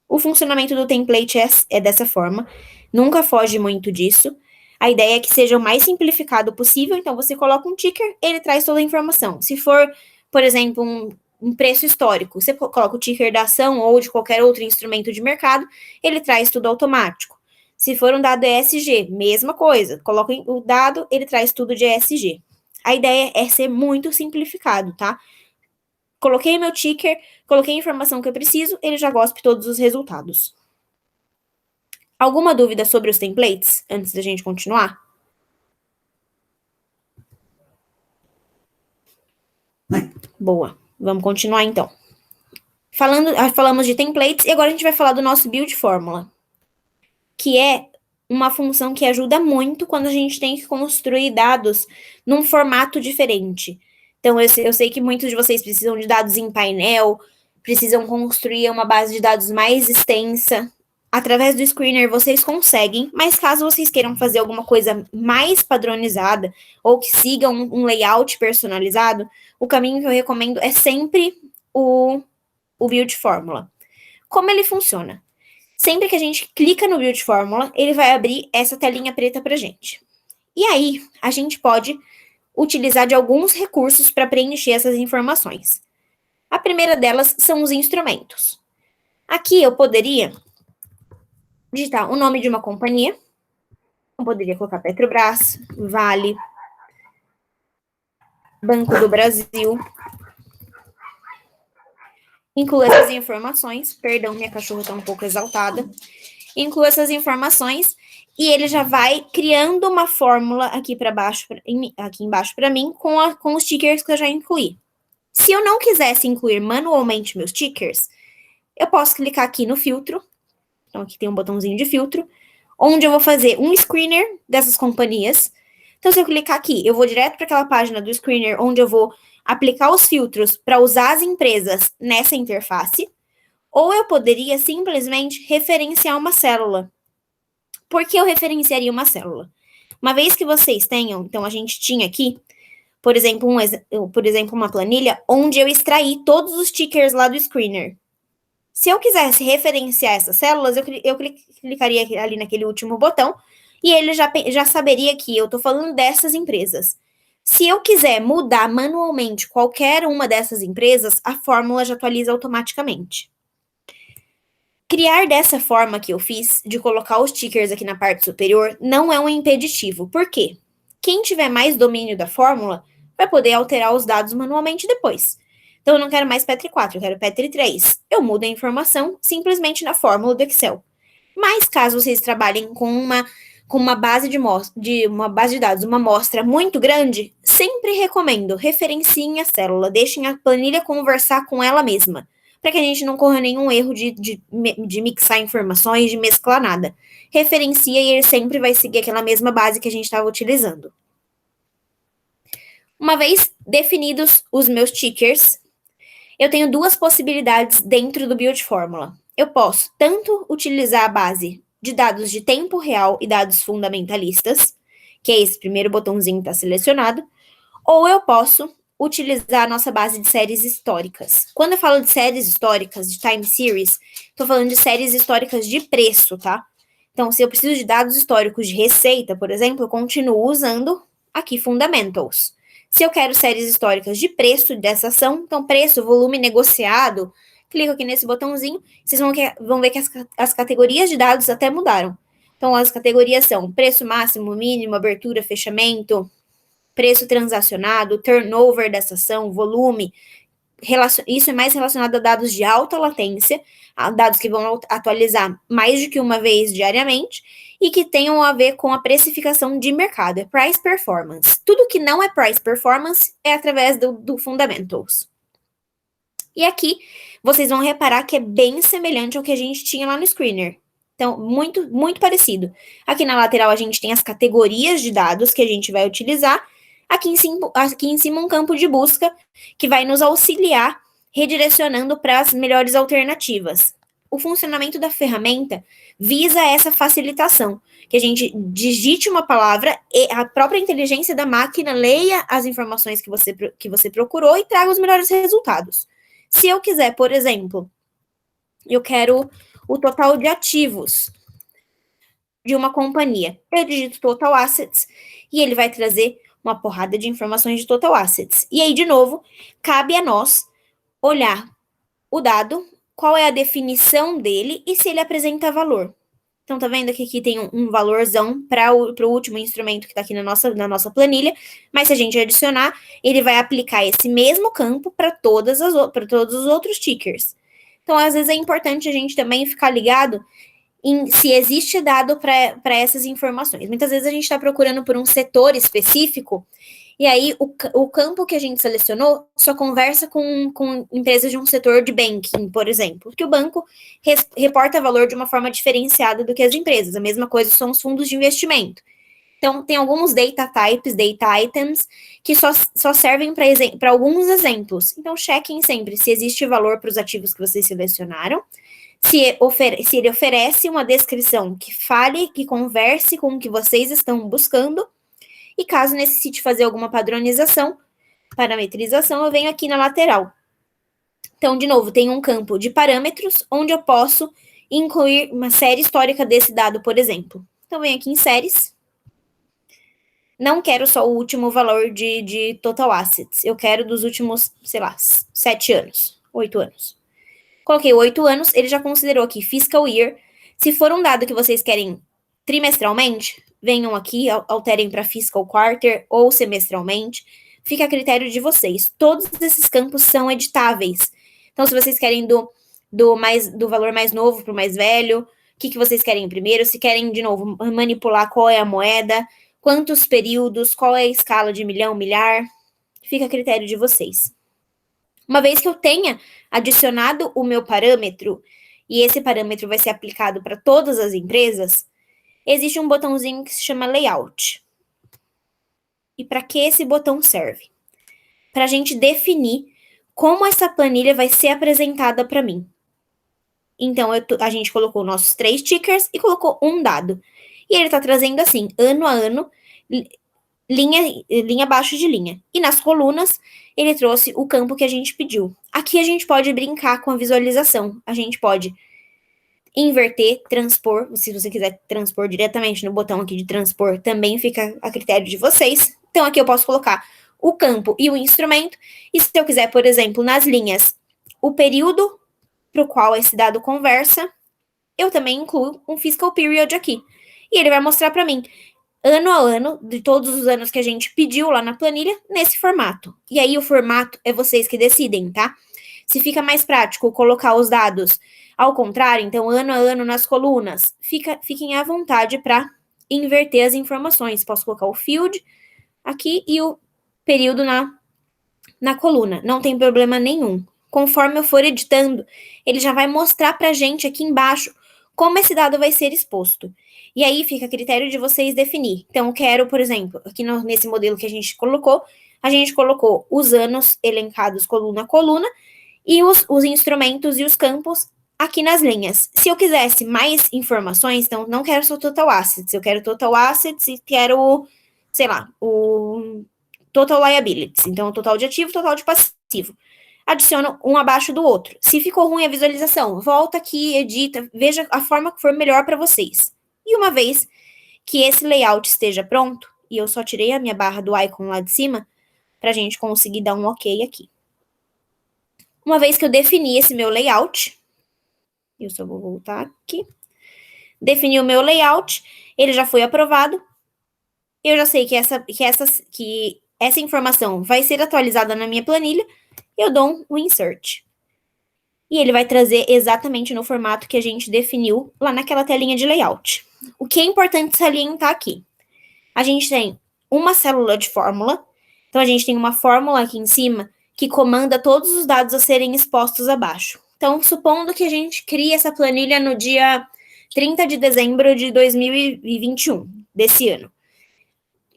O funcionamento do template é dessa forma, nunca foge muito disso. A ideia é que seja o mais simplificado possível, então você coloca um ticker, ele traz toda a informação. Se for, por exemplo, um preço histórico, você coloca o ticker da ação ou de qualquer outro instrumento de mercado, ele traz tudo automático. Se for um dado ESG, mesma coisa, coloca o dado, ele traz tudo de ESG. A ideia é ser muito simplificado, tá? Coloquei meu ticker, coloquei a informação que eu preciso, ele já gospe todos os resultados. Alguma dúvida sobre os templates, antes da gente continuar? Boa, vamos continuar então. Falamos de templates e agora a gente vai falar do nosso build fórmula, que é uma função que ajuda muito quando a gente tem que construir dados num formato diferente. Então, eu sei que muitos de vocês precisam de dados em painel, precisam construir uma base de dados mais extensa. Através do screener vocês conseguem, mas caso vocês queiram fazer alguma coisa mais padronizada ou que siga um layout personalizado, o caminho que eu recomendo é sempre o build fórmula. Como ele funciona? Sempre que a gente clica no build fórmula, ele vai abrir essa telinha preta pra gente. E aí, a gente pode utilizar de alguns recursos para preencher essas informações. A primeira delas são os instrumentos. Aqui eu poderia digitar o nome de uma companhia. Eu poderia colocar Petrobras, Vale, Banco do Brasil. Incluo essas informações. Perdão, minha cachorra está um pouco exaltada. Incluo essas informações e ele já vai criando uma fórmula aqui embaixo para mim com os tickers que eu já incluí. Se eu não quisesse incluir manualmente meus tickers, eu posso clicar aqui no filtro. Então, aqui tem um botãozinho de filtro, onde eu vou fazer um screener dessas companhias. Então, se eu clicar aqui, eu vou direto para aquela página do screener, onde eu vou aplicar os filtros para usar as empresas nessa interface. Ou eu poderia simplesmente referenciar uma célula. Por que eu referenciaria uma célula? Uma vez que vocês tenham, então a gente tinha aqui, por exemplo, uma planilha onde eu extraí todos os tickers lá do screener. Se eu quisesse referenciar essas células, eu clicaria ali naquele último botão e ele já saberia que eu estou falando dessas empresas. Se eu quiser mudar manualmente qualquer uma dessas empresas, a fórmula já atualiza automaticamente. Criar dessa forma que eu fiz, de colocar os tickers aqui na parte superior, não é um impeditivo. Por quê? Quem tiver mais domínio da fórmula vai poder alterar os dados manualmente depois. Então, eu não quero mais Petri 4, eu quero Petri 3. Eu mudo a informação simplesmente na fórmula do Excel. Mas, caso vocês trabalhem com uma base de dados, uma amostra muito grande, sempre recomendo, referenciem a célula, deixem a planilha conversar com ela mesma, para que a gente não corra nenhum erro de mixar informações, de mesclar nada. Referencia e ele sempre vai seguir aquela mesma base que a gente estava utilizando. Uma vez definidos os meus tickers, eu tenho duas possibilidades dentro do Build Formula. Eu posso tanto utilizar a base de dados de tempo real e dados fundamentalistas, que é esse primeiro botãozinho que está selecionado, ou eu posso utilizar a nossa base de séries históricas. Quando eu falo de séries históricas, de time series, estou falando de séries históricas de preço, tá? Então, se eu preciso de dados históricos de receita, por exemplo, eu continuo usando aqui Fundamentals. Se eu quero séries históricas de preço dessa ação, então preço, volume negociado, clico aqui nesse botãozinho, vocês vão ver que as categorias de dados até mudaram. Então, as categorias são preço máximo, mínimo, abertura, fechamento, preço transacionado, turnover dessa ação, volume. Isso é mais relacionado a dados de alta latência, a dados que vão atualizar mais de que uma vez diariamente e que tenham a ver com a precificação de mercado, é price performance. Tudo que não é price performance é através do Fundamentals. E aqui, vocês vão reparar que é bem semelhante ao que a gente tinha lá no Screener. Então, muito, muito parecido. Aqui na lateral, a gente tem as categorias de dados que a gente vai utilizar. Aqui em cima, um campo de busca que vai nos auxiliar redirecionando para as melhores alternativas. O funcionamento da ferramenta visa essa facilitação, que a gente digite uma palavra e a própria inteligência da máquina leia as informações que você procurou e traga os melhores resultados. Se eu quiser, por exemplo, eu quero o total de ativos de uma companhia, eu digito Total Assets e ele vai trazer uma porrada de informações de Total Assets. E aí, de novo, cabe a nós olhar o dado, qual é a definição dele e se ele apresenta valor. Então, tá vendo que aqui tem um valorzão para o último instrumento que está aqui na nossa planilha, mas se a gente adicionar, ele vai aplicar esse mesmo campo para todos os outros tickers. Então, às vezes é importante a gente também ficar ligado se existe dado para essas informações. Muitas vezes a gente está procurando por um setor específico, e aí o campo que a gente selecionou só conversa com empresas de um setor de banking, por exemplo, porque o banco reporta valor de uma forma diferenciada do que as empresas. A mesma coisa são os fundos de investimento. Então, tem alguns data types, data items, que só servem para alguns exemplos. Então, chequem sempre se existe valor para os ativos que vocês selecionaram, se ele oferece uma descrição que fale, que converse com o que vocês estão buscando, e caso necessite fazer alguma padronização, parametrização, eu venho aqui na lateral. Então, de novo, tem um campo de parâmetros, onde eu posso incluir uma série histórica desse dado, por exemplo. Então, venho aqui em séries. Não quero só o último valor de total assets. Eu quero dos últimos, 7 anos, 8 anos. Coloquei 8 anos, ele já considerou aqui fiscal year. Se for um dado que vocês querem trimestralmente, venham aqui, alterem para fiscal quarter ou semestralmente. Fica a critério de vocês. Todos esses campos são editáveis. Então, se vocês querem do valor mais novo para o mais velho, o que vocês querem primeiro? Se querem, de novo, manipular qual é a moeda, quantos períodos, qual é a escala de milhão, milhar, fica a critério de vocês. Uma vez que eu tenha adicionado o meu parâmetro, e esse parâmetro vai ser aplicado para todas as empresas, existe um botãozinho que se chama Layout. E para que esse botão serve? Para a gente definir como essa planilha vai ser apresentada para mim. Então, a gente colocou nossos 3 tickers e colocou um dado. E ele está trazendo assim, ano a ano, linha abaixo de linha. E nas colunas, ele trouxe o campo que a gente pediu. Aqui a gente pode brincar com a visualização. A gente pode inverter, transpor. Se você quiser transpor diretamente no botão aqui de transpor, também fica a critério de vocês. Então, aqui eu posso colocar o campo e o instrumento. E se eu quiser, por exemplo, nas linhas, o período para o qual esse dado conversa, eu também incluo um fiscal period aqui. E ele vai mostrar para mim ano a ano, de todos os anos que a gente pediu lá na planilha, nesse formato. E aí o formato é vocês que decidem, tá? Se fica mais prático colocar os dados ao contrário, então ano a ano nas colunas, fiquem à vontade para inverter as informações. Posso colocar o field aqui e o período na coluna, não tem problema nenhum. Conforme eu for editando, ele já vai mostrar pra gente aqui embaixo como esse dado vai ser exposto. E aí fica a critério de vocês definir. Então, eu quero, por exemplo, aqui nesse modelo que a gente colocou os anos elencados coluna a coluna e os instrumentos e os campos aqui nas linhas. Se eu quisesse mais informações, então não quero só total assets, eu quero total assets e quero, sei lá, o total liabilities. Então, o total de ativo, total de passivo. Adiciono um abaixo do outro. Se ficou ruim a visualização, volta aqui, edita, veja a forma que for melhor para vocês. E uma vez que esse layout esteja pronto, e eu só tirei a minha barra do icon lá de cima, para a gente conseguir dar um ok aqui. Uma vez que eu defini esse meu layout, eu só vou voltar aqui, defini o meu layout, ele já foi aprovado, eu já sei que essa informação vai ser atualizada na minha planilha, eu dou um insert. E ele vai trazer exatamente no formato que a gente definiu lá naquela telinha de layout. O que é importante salientar aqui? A gente tem uma célula de fórmula, então a gente tem uma fórmula aqui em cima que comanda todos os dados a serem expostos abaixo. Então, supondo que a gente crie essa planilha no dia 30 de dezembro de 2021, desse ano.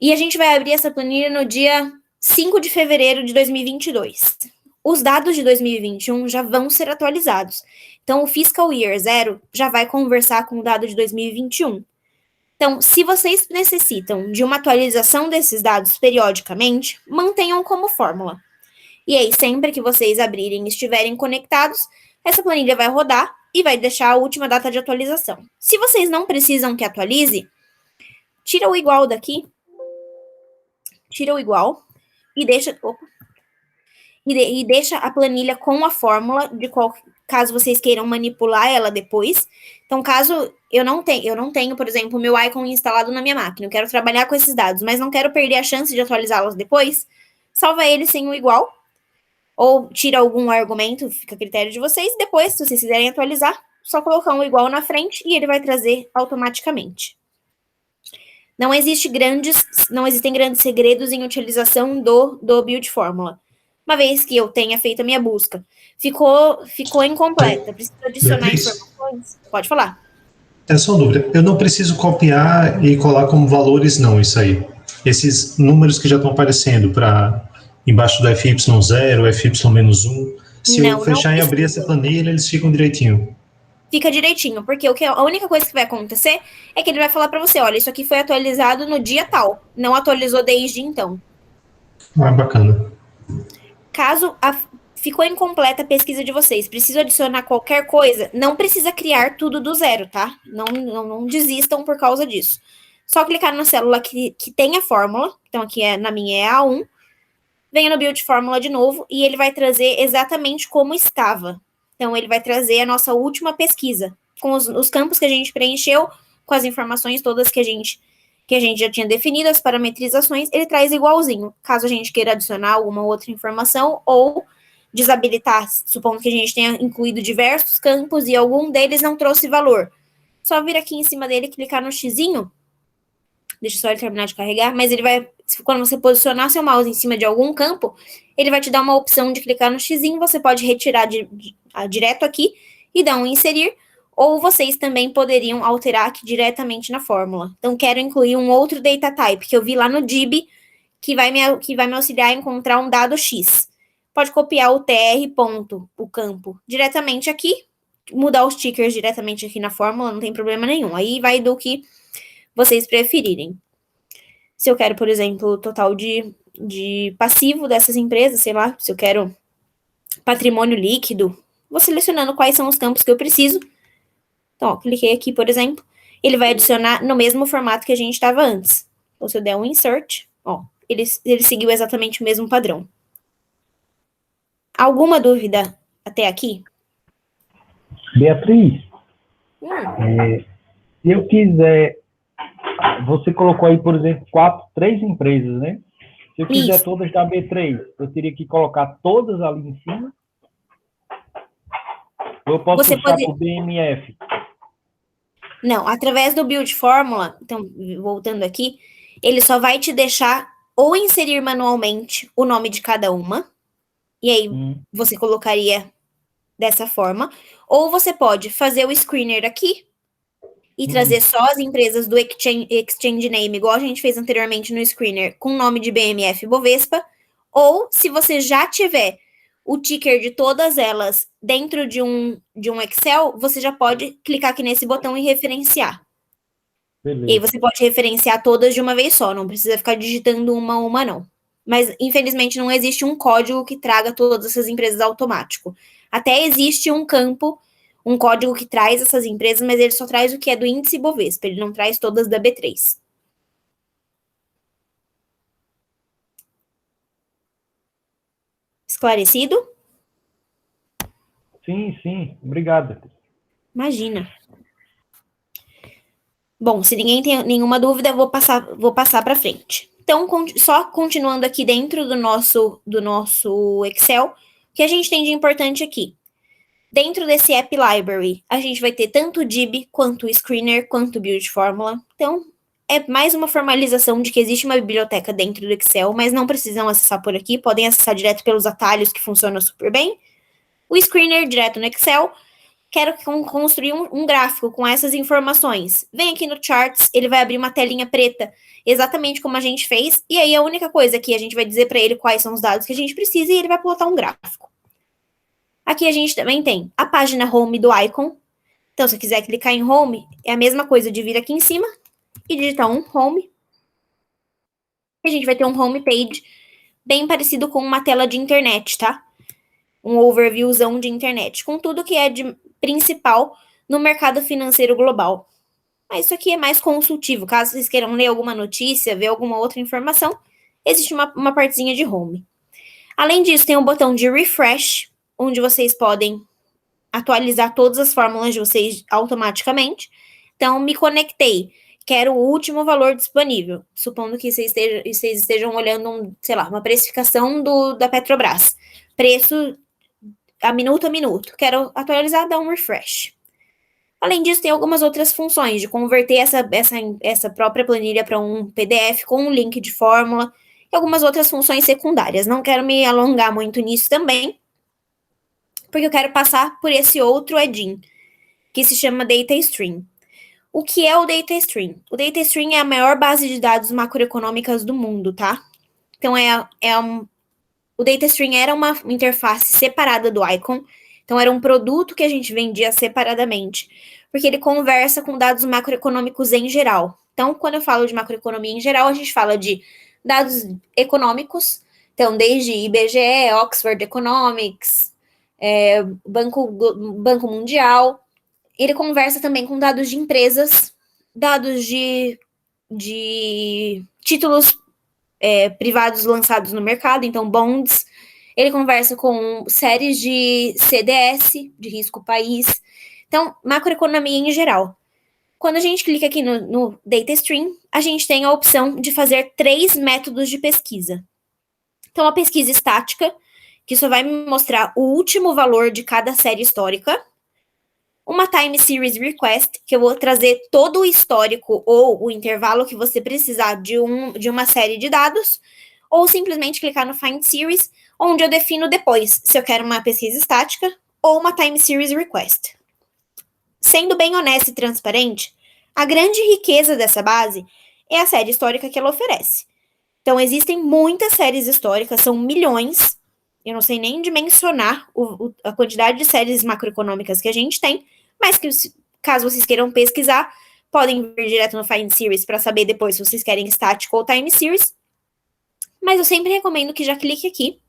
E a gente vai abrir essa planilha no dia 5 de fevereiro de 2022. Os dados de 2021 já vão ser atualizados. Então, o Fiscal Year 0 já vai conversar com o dado de 2021. Então, se vocês necessitam de uma atualização desses dados periodicamente, mantenham como fórmula. E aí, sempre que vocês abrirem e estiverem conectados, essa planilha vai rodar e vai deixar a última data de atualização. Se vocês não precisam que atualize, tira o igual daqui, tira o igual e deixa... E deixa a planilha com a fórmula caso vocês queiram manipular ela depois. Então, caso eu não tenho, por exemplo, o meu icon instalado na minha máquina, eu quero trabalhar com esses dados, mas não quero perder a chance de atualizá-los depois, salva ele sem o igual, ou tira algum argumento, fica a critério de vocês, depois, se vocês quiserem atualizar, só colocar um igual na frente e ele vai trazer automaticamente. Não existem grandes segredos em utilização do build fórmula. Uma vez que eu tenha feito a minha busca, ficou incompleta, preciso adicionar informações? Pode falar. É só dúvida. Eu não preciso copiar e colar como valores, não, isso aí. Esses números que já estão aparecendo para embaixo do FY0, FY-1, se eu fechar e abrir essa planilha, eles ficam direitinho. Fica direitinho, porque a única coisa que vai acontecer é que ele vai falar para você, olha, isso aqui foi atualizado no dia tal, não atualizou desde então. Ah, bacana. Caso ficou incompleta a pesquisa de vocês, preciso adicionar qualquer coisa, não precisa criar tudo do zero, tá? Não desistam por causa disso. Só clicar na célula que tem a fórmula, então aqui na minha é A1, venha no Build Fórmula de novo, e ele vai trazer exatamente como estava. Então, ele vai trazer a nossa última pesquisa, com os campos que a gente preencheu, com as informações todas que a gente já tinha definido, as parametrizações, ele traz igualzinho. Caso a gente queira adicionar alguma outra informação ou desabilitar, supondo que a gente tenha incluído diversos campos e algum deles não trouxe valor. Só vir aqui em cima dele, clicar no xizinho, deixa só ele terminar de carregar, mas ele vai, quando você posicionar seu mouse em cima de algum campo, ele vai te dar uma opção de clicar no xizinho, você pode retirar direto aqui e dar um inserir, ou vocês também poderiam alterar aqui diretamente na fórmula. Então, quero incluir um outro data type, que eu vi lá no DIB, que vai me auxiliar a encontrar um dado X. Pode copiar o tr ponto, o campo, diretamente aqui, mudar os tickers diretamente aqui na fórmula, não tem problema nenhum. Aí vai do que vocês preferirem. Se eu quero, por exemplo, o total de passivo dessas empresas, sei lá, se eu quero patrimônio líquido, vou selecionando quais são os campos que eu preciso. Então, ó, cliquei aqui, por exemplo, ele vai adicionar no mesmo formato que a gente estava antes. Então, se eu der um insert, ó, ele seguiu exatamente o mesmo padrão. Alguma dúvida até aqui? Beatriz, se eu quiser Você colocou aí, por exemplo, 3 empresas, né? Se eu quiser Isso. todas da B3, eu teria que colocar todas ali em cima? Ou eu posso Você puxar pode... para o BMF? Não, através do Build Fórmula, então, voltando aqui, ele só vai te deixar ou inserir manualmente o nome de cada uma, e aí você colocaria dessa forma, ou você pode fazer o screener aqui e trazer só as empresas do Exchange Name, igual a gente fez anteriormente no screener, com o nome de BMF Bovespa, ou se você já tiver o ticker de todas elas dentro de um Excel, você já pode clicar aqui nesse botão e referenciar. Beleza. E aí você pode referenciar todas de uma vez só, não precisa ficar digitando uma a uma, não. Mas, infelizmente, não existe um código que traga todas essas empresas automático. Até existe um campo, um código que traz essas empresas, mas ele só traz o que é do índice Bovespa, ele não traz todas da B3. Esclarecido? Sim, obrigado. Imagina. Bom, se ninguém tem nenhuma dúvida, eu vou passar para frente. Então, só continuando aqui dentro do nosso Excel, o que a gente tem de importante aqui? Dentro desse App Library, a gente vai ter tanto o DIB, quanto o Screener, quanto o Build Formula. Então, é mais uma formalização de que existe uma biblioteca dentro do Excel, mas não precisam acessar por aqui, podem acessar direto pelos atalhos, que funcionam super bem. O Screener, direto no Excel. Quero construir um gráfico com essas informações. Vem aqui no Charts, ele vai abrir uma telinha preta, exatamente como a gente fez, e aí a única coisa que a gente vai dizer para ele quais são os dados que a gente precisa e ele vai plotar um gráfico. Aqui a gente também tem a página Home do Icon. Então, se eu quiser clicar em Home, é a mesma coisa de vir aqui em cima e digitar um Home. E a gente vai ter um Home Page bem parecido com uma tela de internet, tá? Um overviewzão de internet, com tudo que é de principal no mercado financeiro global. Mas isso aqui é mais consultivo. Caso vocês queiram ler alguma notícia, ver alguma outra informação, existe uma partezinha de Home. Além disso, tem um botão de Refresh, onde vocês podem atualizar todas as fórmulas de vocês automaticamente. Então, me conectei. Quero o último valor disponível. Supondo que vocês estejam olhando, sei lá, uma precificação da Petrobras. Preço a minuto. Quero atualizar, dar um refresh. Além disso, tem algumas outras funções de converter essa própria planilha para um PDF com um link de fórmula e algumas outras funções secundárias. Não quero me alongar muito nisso também, porque eu quero passar por esse outro add-in, que se chama Data Stream. O que é o Data Stream? O Data Stream é a maior base de dados macroeconômicas do mundo, tá? Então, o Data Stream era uma interface separada do Icon, então era um produto que a gente vendia separadamente, porque ele conversa com dados macroeconômicos em geral. Então, quando eu falo de macroeconomia em geral, a gente fala de dados econômicos, então desde IBGE, Oxford Economics, Banco Mundial. Ele conversa também com dados de empresas, dados de títulos privados lançados no mercado, então bonds. Ele conversa com séries de CDS, de risco país. Então, macroeconomia em geral. Quando a gente clica aqui no Data Stream, a gente tem a opção de fazer 3 métodos de pesquisa. Então, a pesquisa estática, que só vai me mostrar o último valor de cada série histórica. Uma Time Series Request, que eu vou trazer todo o histórico ou o intervalo que você precisar de uma série de dados, ou simplesmente clicar no Find Series, onde eu defino depois se eu quero uma pesquisa estática ou uma Time Series Request. Sendo bem honesta e transparente, a grande riqueza dessa base é a série histórica que ela oferece. Então, existem muitas séries históricas, são milhões. Eu não sei nem dimensionar a quantidade de séries macroeconômicas que a gente tem, mas que, caso vocês queiram pesquisar, podem vir direto no Find Series para saber depois se vocês querem estático ou Time Series. Mas eu sempre recomendo que já clique aqui,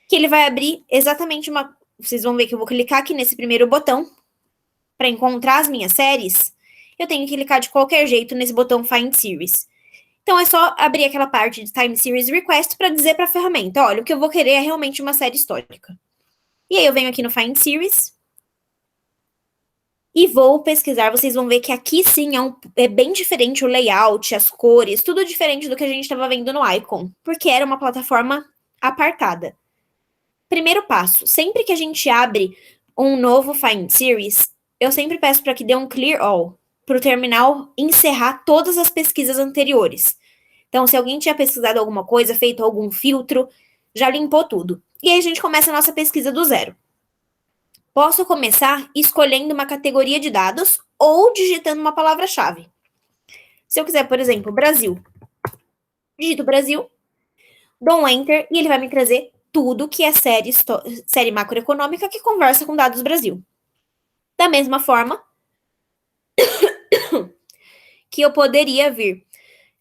que ele vai abrir exatamente Vocês vão ver que eu vou clicar aqui nesse primeiro botão. Para encontrar as minhas séries, eu tenho que clicar de qualquer jeito nesse botão Find Series. Então, é só abrir aquela parte de Time Series Request para dizer para a ferramenta, olha, o que eu vou querer é realmente uma série histórica. E aí eu venho aqui no Find Series e vou pesquisar. Vocês vão ver que aqui sim é bem diferente o layout, as cores, tudo diferente do que a gente estava vendo no Icon, porque era uma plataforma apartada. Primeiro passo, sempre que a gente abre um novo Find Series, eu sempre peço para que dê um Clear All, para o terminal encerrar todas as pesquisas anteriores. Então, se alguém tinha pesquisado alguma coisa, feito algum filtro, já limpou tudo. E aí a gente começa a nossa pesquisa do zero. Posso começar escolhendo uma categoria de dados ou digitando uma palavra-chave. Se eu quiser, por exemplo, Brasil, digito Brasil, dou um Enter e ele vai me trazer tudo que é série macroeconômica que conversa com dados Brasil. Da mesma forma que eu poderia vir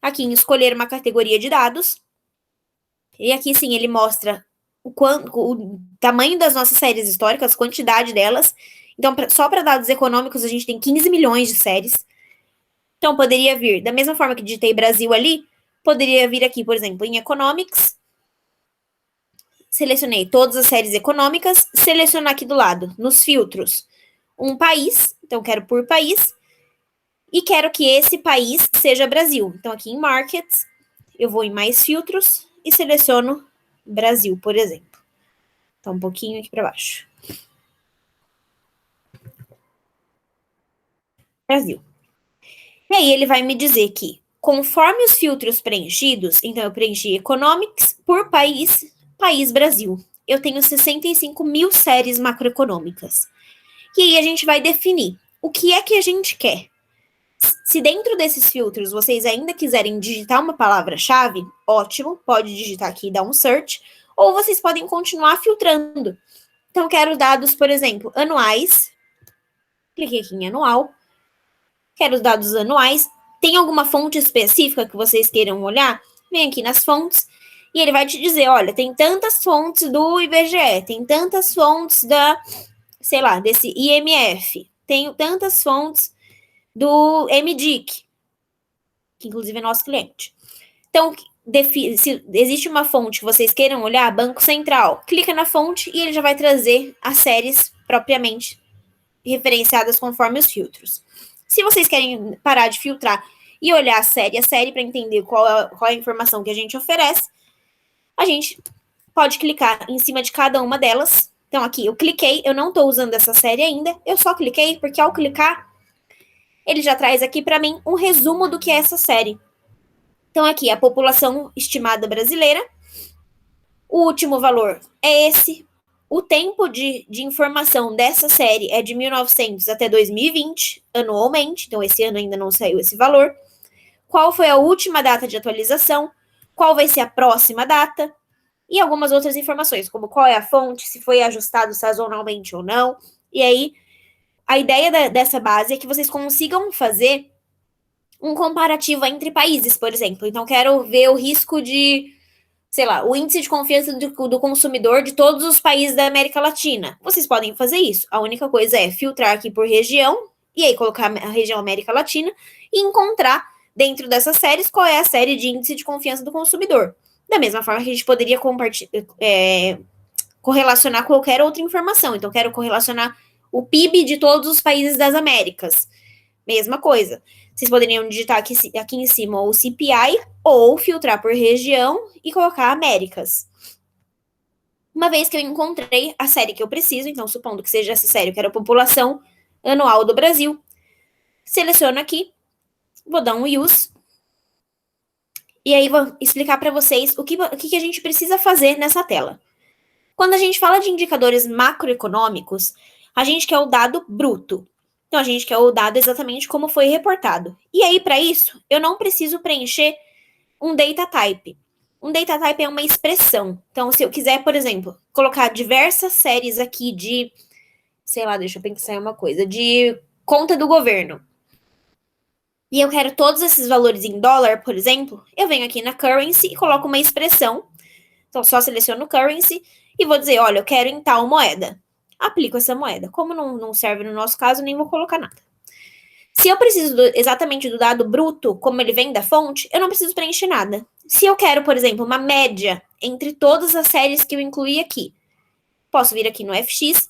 aqui em escolher uma categoria de dados, e aqui sim ele mostra o tamanho das nossas séries históricas, a quantidade delas. Então, só para dados econômicos, a gente tem 15 milhões de séries. Então, poderia vir, da mesma forma que digitei Brasil ali, poderia vir aqui, por exemplo, em Economics, selecionei todas as séries econômicas, selecionar aqui do lado, nos filtros, um país, então quero por país, e quero que esse país seja Brasil. Então, aqui em Markets, eu vou em mais filtros e seleciono Brasil, por exemplo. Então, um pouquinho aqui para baixo. Brasil. E aí ele vai me dizer que, conforme os filtros preenchidos, então eu preenchi Economics por país, país Brasil. Eu tenho 65 mil séries macroeconômicas. E aí a gente vai definir o que é que a gente quer. Se dentro desses filtros vocês ainda quiserem digitar uma palavra-chave, ótimo, pode digitar aqui e dar um search, ou vocês podem continuar filtrando. Então, quero dados, por exemplo, anuais. Cliquei aqui em anual. Quero os dados anuais. Tem alguma fonte específica que vocês queiram olhar? Vem aqui nas fontes e ele vai te dizer, olha, tem tantas fontes do IBGE, tem tantas fontes da, sei lá, desse IMF, tem tantas fontes do MDIC, que inclusive é nosso cliente. Então, se existe uma fonte que vocês queiram olhar, Banco Central, clica na fonte e ele já vai trazer as séries propriamente referenciadas conforme os filtros. Se vocês querem parar de filtrar e olhar a série para entender qual é a informação que a gente oferece, a gente pode clicar em cima de cada uma delas. Então, aqui eu cliquei, eu não estou usando essa série ainda, eu só cliquei porque ao clicar, ele já traz aqui para mim um resumo do que é essa série. Então, aqui, a população estimada brasileira, o último valor é esse, o tempo de informação dessa série é de 1900 até 2020, anualmente, então esse ano ainda não saiu esse valor. Qual foi a última data de atualização, qual vai ser a próxima data, e algumas outras informações, como qual é a fonte, se foi ajustado sazonalmente ou não. E aí, a ideia dessa base é que vocês consigam fazer um comparativo entre países, por exemplo. Então, quero ver o risco de, sei lá, o índice de confiança do consumidor de todos os países da América Latina. Vocês podem fazer isso. A única coisa é filtrar aqui por região, e aí colocar a região América Latina, e encontrar dentro dessas séries qual é a série de índice de confiança do consumidor. Da mesma forma que a gente poderia correlacionar qualquer outra informação. Então, quero correlacionar o PIB de todos os países das Américas. Mesma coisa. Vocês poderiam digitar aqui em cima o CPI ou filtrar por região e colocar Américas. Uma vez que eu encontrei a série que eu preciso, então supondo que seja essa série, eu quero a população anual do Brasil, seleciono aqui, vou dar um Use, e aí vou explicar para vocês o que a gente precisa fazer nessa tela. Quando a gente fala de indicadores macroeconômicos, a gente quer o dado bruto. Então, a gente quer o dado exatamente como foi reportado. E aí, para isso, eu não preciso preencher um data type. Um data type é uma expressão. Então, se eu quiser, por exemplo, colocar diversas séries aqui de, sei lá, deixa eu pensar em uma coisa, de conta do governo. E eu quero todos esses valores em dólar, por exemplo, eu venho aqui na currency e coloco uma expressão. Então, só seleciono currency e vou dizer, olha, eu quero em tal moeda. Aplico essa moeda. Como não serve no nosso caso, nem vou colocar nada. Se eu preciso exatamente do dado bruto, como ele vem da fonte, eu não preciso preencher nada. Se eu quero, por exemplo, uma média entre todas as séries que eu incluí aqui, posso vir aqui no FX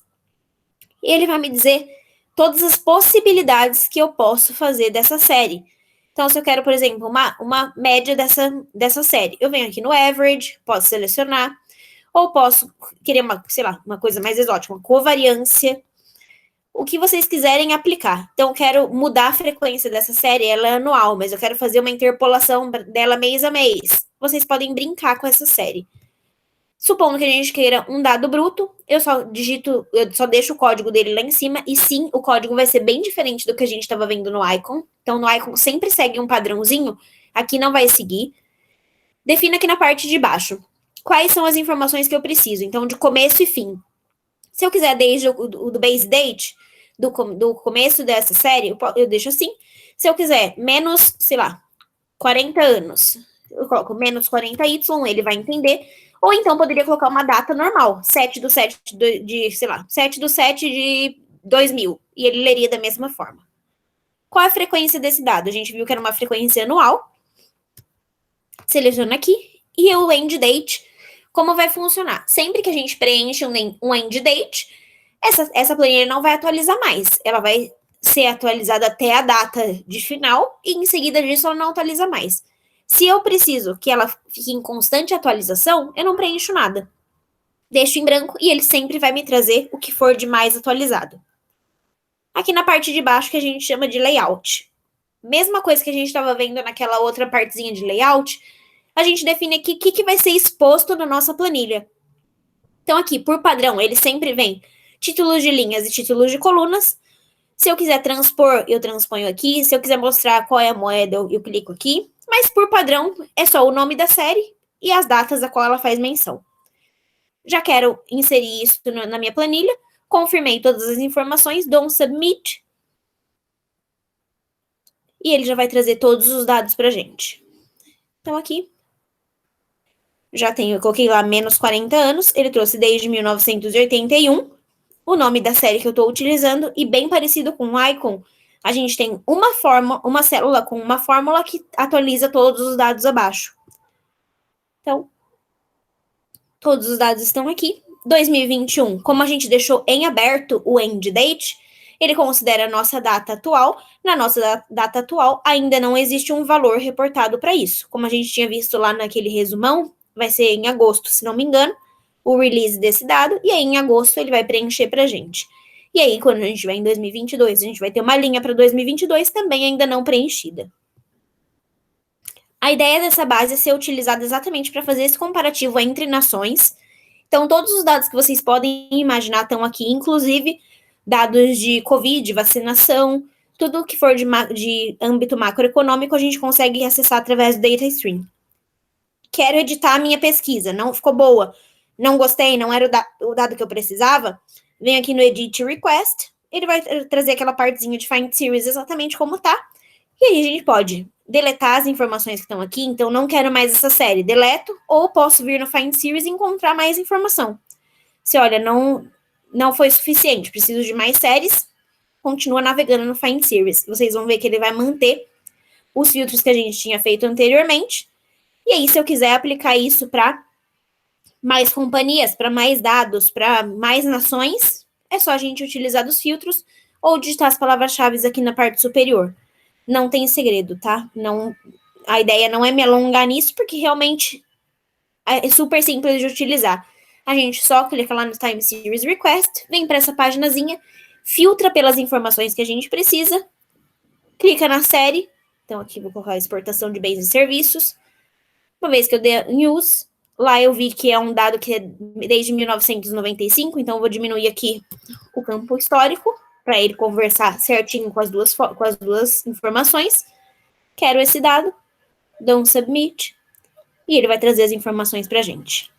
e ele vai me dizer todas as possibilidades que eu posso fazer dessa série. Então, se eu quero, por exemplo, uma média dessa série, eu venho aqui no average, posso selecionar, ou posso querer uma coisa mais exótica, uma covariância, o que vocês quiserem aplicar. Então, eu quero mudar a frequência dessa série, ela é anual, mas eu quero fazer uma interpolação dela mês a mês. Vocês podem brincar com essa série. Supondo que a gente queira um dado bruto, eu só deixo o código dele lá em cima, e sim, o código vai ser bem diferente do que a gente estava vendo no Icon. Então, no Icon sempre segue um padrãozinho, aqui não vai seguir. Defina aqui na parte de baixo quais são as informações que eu preciso, então, de começo e fim. Se eu quiser desde o do base date, do começo dessa série, eu deixo assim. Se eu quiser menos, 40 anos, eu coloco menos 40Y, ele vai entender. Ou então poderia colocar uma data normal, 7/7/2000, e ele leria da mesma forma. Qual é a frequência desse dado? A gente viu que era uma frequência anual. Seleciona aqui, e o end date, como vai funcionar? Sempre que a gente preenche um end date, essa planilha não vai atualizar mais. Ela vai ser atualizada até a data de final, e em seguida disso ela não atualiza mais. Se eu preciso que ela fique em constante atualização, eu não preencho nada. Deixo em branco e ele sempre vai me trazer o que for de mais atualizado. Aqui na parte de baixo que a gente chama de layout. Mesma coisa que a gente estava vendo naquela outra partezinha de layout, a gente define aqui o que vai ser exposto na nossa planilha. Então aqui, por padrão, ele sempre vem títulos de linhas e títulos de colunas. Se eu quiser transpor, eu transponho aqui. Se eu quiser mostrar qual é a moeda, eu clico aqui. Mas, por padrão, é só o nome da série e as datas a qual ela faz menção. Já quero inserir isso na minha planilha. Confirmei todas as informações, dou um submit. E ele já vai trazer todos os dados pra gente. Então, aqui, eu coloquei lá menos 40 anos. Ele trouxe desde 1981. O nome da série que eu estou utilizando. E bem parecido com o Icon, a gente tem uma célula com uma fórmula que atualiza todos os dados abaixo. Então, todos os dados estão aqui. 2021, como a gente deixou em aberto o end date, ele considera a nossa data atual. Na nossa data atual, ainda não existe um valor reportado para isso. Como a gente tinha visto lá naquele resumão, vai ser em agosto, se não me engano, o release desse dado, e aí em agosto ele vai preencher para a gente. E aí, quando a gente estiver em 2022, a gente vai ter uma linha para 2022 também ainda não preenchida. A ideia dessa base é ser utilizada exatamente para fazer esse comparativo entre nações. Então, todos os dados que vocês podem imaginar estão aqui, inclusive dados de Covid, vacinação, tudo que for de âmbito macroeconômico, a gente consegue acessar através do Data Stream. Quero editar a minha pesquisa, não ficou boa, não gostei, não era o dado que eu precisava. Vem aqui no Edit Request, ele vai trazer aquela partezinha de Find Series exatamente como tá, e aí a gente pode deletar as informações que estão aqui, então não quero mais essa série, deleto, ou posso vir no Find Series e encontrar mais informação. Se olha, não foi suficiente, preciso de mais séries, continua navegando no Find Series. Vocês vão ver que ele vai manter os filtros que a gente tinha feito anteriormente, e aí se eu quiser aplicar isso para mais companhias, para mais dados, para mais nações, é só a gente utilizar os filtros ou digitar as palavras-chave aqui na parte superior. Não tem segredo, tá? A ideia não é me alongar nisso, porque realmente é super simples de utilizar. A gente só clica lá no Time Series Request, vem para essa paginazinha, filtra pelas informações que a gente precisa, clica na série. Então aqui vou colocar a exportação de bens e serviços. Uma vez que eu dei News, lá eu vi que é um dado que é desde 1995, então eu vou diminuir aqui o campo histórico, para ele conversar certinho com as duas informações. Quero esse dado, dou um submit, e ele vai trazer as informações para a gente.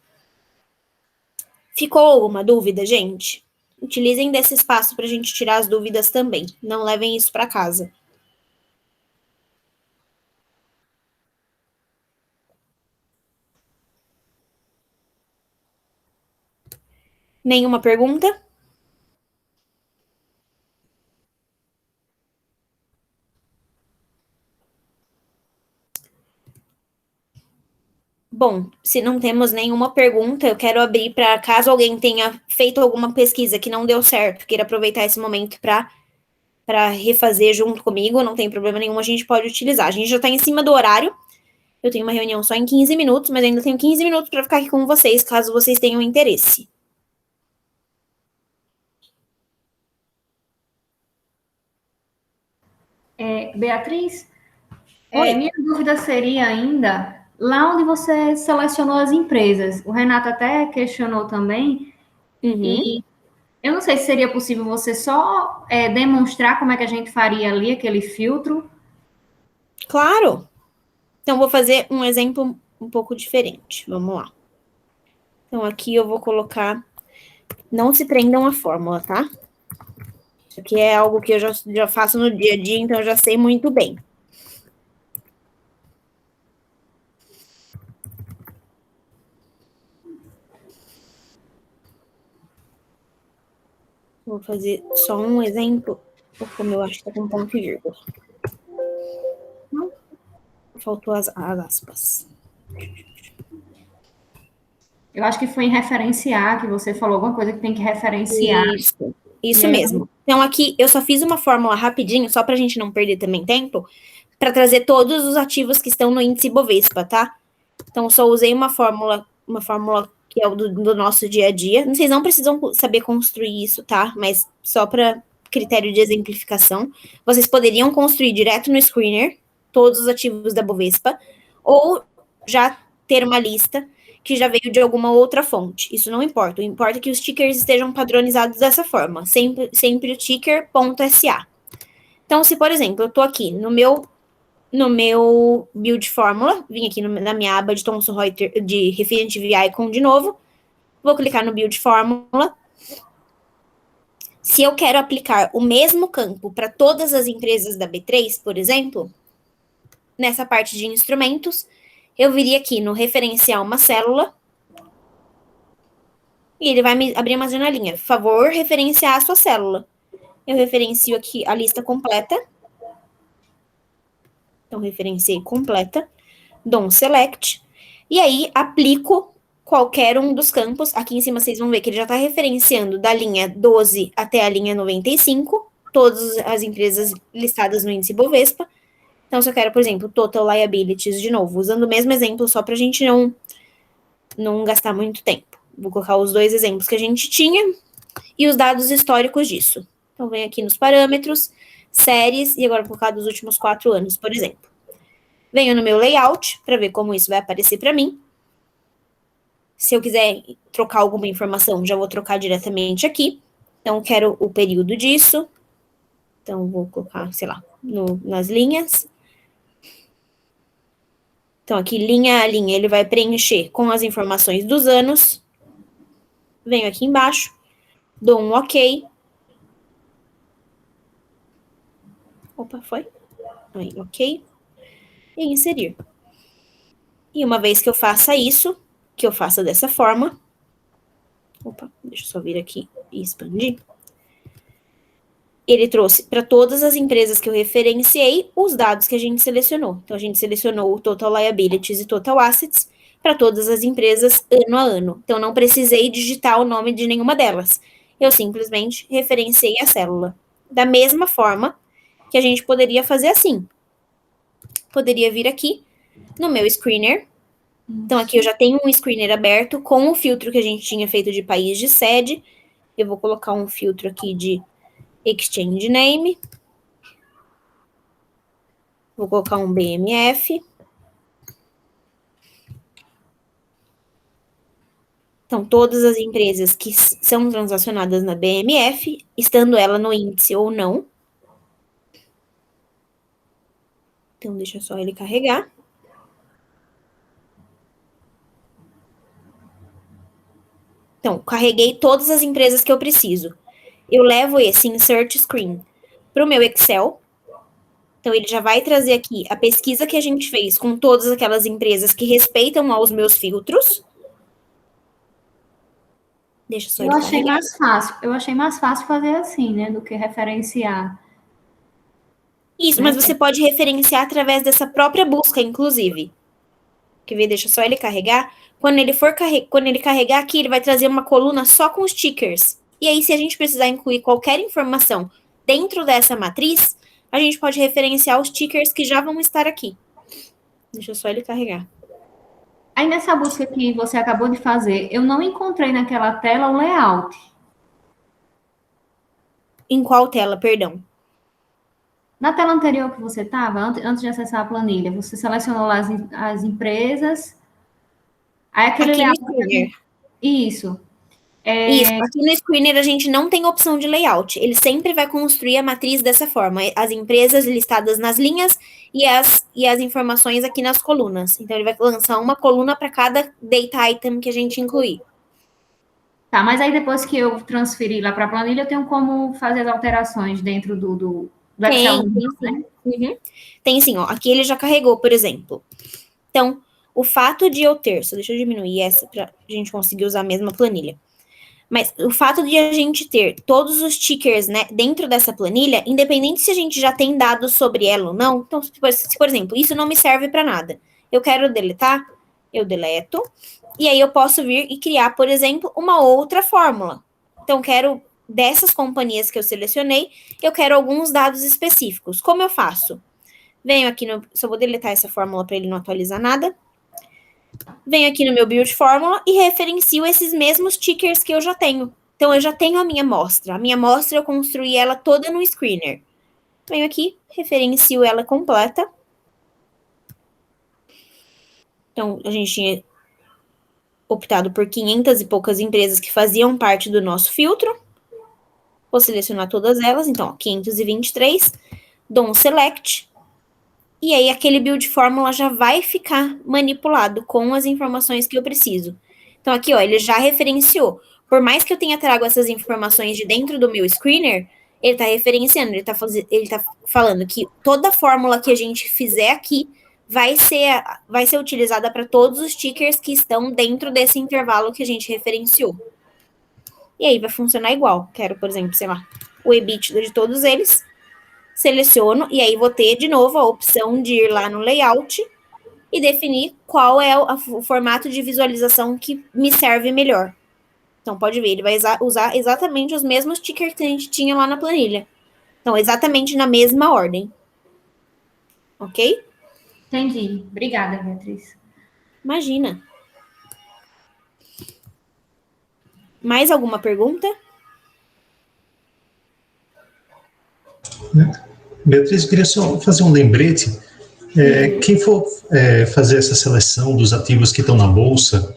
Ficou alguma dúvida, gente? Utilizem desse espaço para a gente tirar as dúvidas também. Não levem isso para casa. Nenhuma pergunta? Bom, se não temos nenhuma pergunta, eu quero abrir para caso alguém tenha feito alguma pesquisa que não deu certo, queira aproveitar esse momento para para refazer junto comigo, não tem problema nenhum, a gente pode utilizar. A gente já tá em cima do horário. Eu tenho uma reunião só em 15 minutos, mas ainda tenho 15 minutos para ficar aqui com vocês, caso vocês tenham interesse. Beatriz, Oi. minha dúvida seria ainda, lá onde você selecionou as empresas, o Renato até questionou também, e eu não sei se seria possível você só demonstrar como é que a gente faria ali aquele filtro. Claro. Então, vou fazer um exemplo um pouco diferente. Vamos lá. Então, aqui eu vou colocar... Não se prendam à fórmula, tá? Isso aqui é algo que eu já faço no dia a dia, então eu já sei muito bem. Vou fazer só um exemplo, como eu acho que tá com ponto e vírgula. Não, faltou as aspas. Eu acho que foi em referenciar, que você falou alguma coisa que tem que referenciar. Isso mesmo. Então, aqui eu só fiz uma fórmula rapidinho, só pra gente não perder também tempo, para trazer todos os ativos que estão no índice Bovespa, tá? Então, só usei uma fórmula que é o do nosso dia a dia. Vocês não precisam saber construir isso, tá? Mas só para critério de exemplificação. Vocês poderiam construir direto no screener todos os ativos da Bovespa, ou já ter uma lista que já veio de alguma outra fonte. Isso não importa. O importa é que os tickers estejam padronizados dessa forma. Sempre o ticker .sa. Então, se, por exemplo, eu estou aqui no meu build fórmula, vim aqui na minha aba de Thomson Reuters, de Refinitiv Icon de novo, vou clicar no build fórmula. Se eu quero aplicar o mesmo campo para todas as empresas da B3, por exemplo, nessa parte de instrumentos, eu viria aqui no referenciar uma célula, e ele vai me abrir uma janelinha. Por favor, referenciar a sua célula. Eu referencio aqui a lista completa. Então, referenciei completa, dou um select, e aí aplico qualquer um dos campos. Aqui em cima vocês vão ver que ele já está referenciando da linha 12 até a linha 95, todas as empresas listadas no índice Bovespa. Então, se eu quero, por exemplo, Total Liabilities, de novo, usando o mesmo exemplo, só para a gente não gastar muito tempo. Vou colocar os dois exemplos que a gente tinha e os dados históricos disso. Então, venho aqui nos parâmetros, séries, e agora vou colocar dos últimos 4 anos, por exemplo. Venho no meu layout, para ver como isso vai aparecer para mim. Se eu quiser trocar alguma informação, já vou trocar diretamente aqui. Então, quero o período disso. Então, vou colocar, sei lá, nas linhas. Então, aqui, linha a linha, ele vai preencher com as informações dos anos. Venho aqui embaixo, dou um OK. Opa, foi? Aí, OK. E inserir. E uma vez que eu faça isso, que eu faça dessa forma. Opa, deixa eu só vir aqui e expandir. Ele trouxe para todas as empresas que eu referenciei os dados que a gente selecionou. Então, a gente selecionou o Total Liabilities e Total Assets para todas as empresas ano a ano. Então, não precisei digitar o nome de nenhuma delas. Eu simplesmente referenciei a célula. Da mesma forma que a gente poderia fazer assim. Poderia vir aqui no meu screener. Então, aqui eu já tenho um screener aberto com o filtro que a gente tinha feito de país de sede. Eu vou colocar um filtro aqui de Exchange Name. Vou colocar um BMF. Então, todas as empresas que são transacionadas na BMF, estando ela no índice ou não. Então, deixa só ele carregar. Então, carreguei todas as empresas que eu preciso. Eu levo esse Insert Screen para o meu Excel. Então, ele já vai trazer aqui a pesquisa que a gente fez com todas aquelas empresas que respeitam aos meus filtros. Deixa só ele carregar. Eu achei mais fácil fazer assim, né, do que referenciar. Isso, mas você pode referenciar através dessa própria busca, inclusive. Quer ver? Deixa só ele carregar. Quando ele carregar aqui, ele vai trazer uma coluna só com os tickers. E aí, se a gente precisar incluir qualquer informação dentro dessa matriz, a gente pode referenciar os tickers que já vão estar aqui. Deixa só ele carregar. Aí nessa busca que você acabou de fazer, eu não encontrei naquela tela o layout. Em qual tela, perdão? Na tela anterior que você estava, antes de acessar a planilha, você selecionou lá as empresas. Aí aquele Aqui no layout. screener. Isso. Isso, aqui no screener a gente não tem opção de layout. Ele sempre vai construir a matriz dessa forma. As empresas listadas nas linhas e as informações aqui nas colunas. Então, ele vai lançar uma coluna para cada data item que a gente incluir. Tá, mas aí depois que eu transferir lá para a planilha, eu tenho como fazer as alterações dentro do Excel. Tem sim. Uhum. Tem sim, ó. Aqui ele já carregou, por exemplo. Então, o fato de eu ter... Só deixa eu diminuir essa para a gente conseguir usar a mesma planilha. Mas o fato de a gente ter todos os tickers, né, dentro dessa planilha, independente se a gente já tem dados sobre ela ou não, então, se, por exemplo, isso não me serve para nada, eu quero deletar, eu deleto, e aí eu posso vir e criar, por exemplo, uma outra fórmula. Então, quero, dessas companhias que eu selecionei, eu quero alguns dados específicos. Como eu faço? Venho aqui só vou deletar essa fórmula para ele não atualizar nada. Venho aqui no meu build fórmula e referencio esses mesmos tickers que eu já tenho. Então, eu já tenho a minha amostra. A minha amostra, eu construí ela toda no screener. Venho aqui, referencio ela completa. Então, a gente tinha optado por 500 e poucas empresas que faziam parte do nosso filtro. Vou selecionar todas elas. Então, ó, 523. Dou um select. E aí, aquele build fórmula já vai ficar manipulado com as informações que eu preciso. Então, aqui, ó, ele já referenciou. Por mais que eu tenha trago essas informações de dentro do meu screener, ele está referenciando, ele tá falando que toda fórmula que a gente fizer aqui vai ser utilizada para todos os tickers que estão dentro desse intervalo que a gente referenciou. E aí, vai funcionar igual. Quero, por exemplo, sei lá, o EBITDA de todos eles. Seleciono, e aí vou ter, de novo, a opção de ir lá no layout e definir qual é o formato de visualização que me serve melhor. Então, pode ver, ele vai usar exatamente os mesmos tickers que a gente tinha lá na planilha. Então, exatamente na mesma ordem. Ok? Entendi. Obrigada, Beatriz. Imagina. Mais alguma pergunta? Beatriz, eu queria só fazer um lembrete. Quem for fazer essa seleção dos ativos que estão na Bolsa,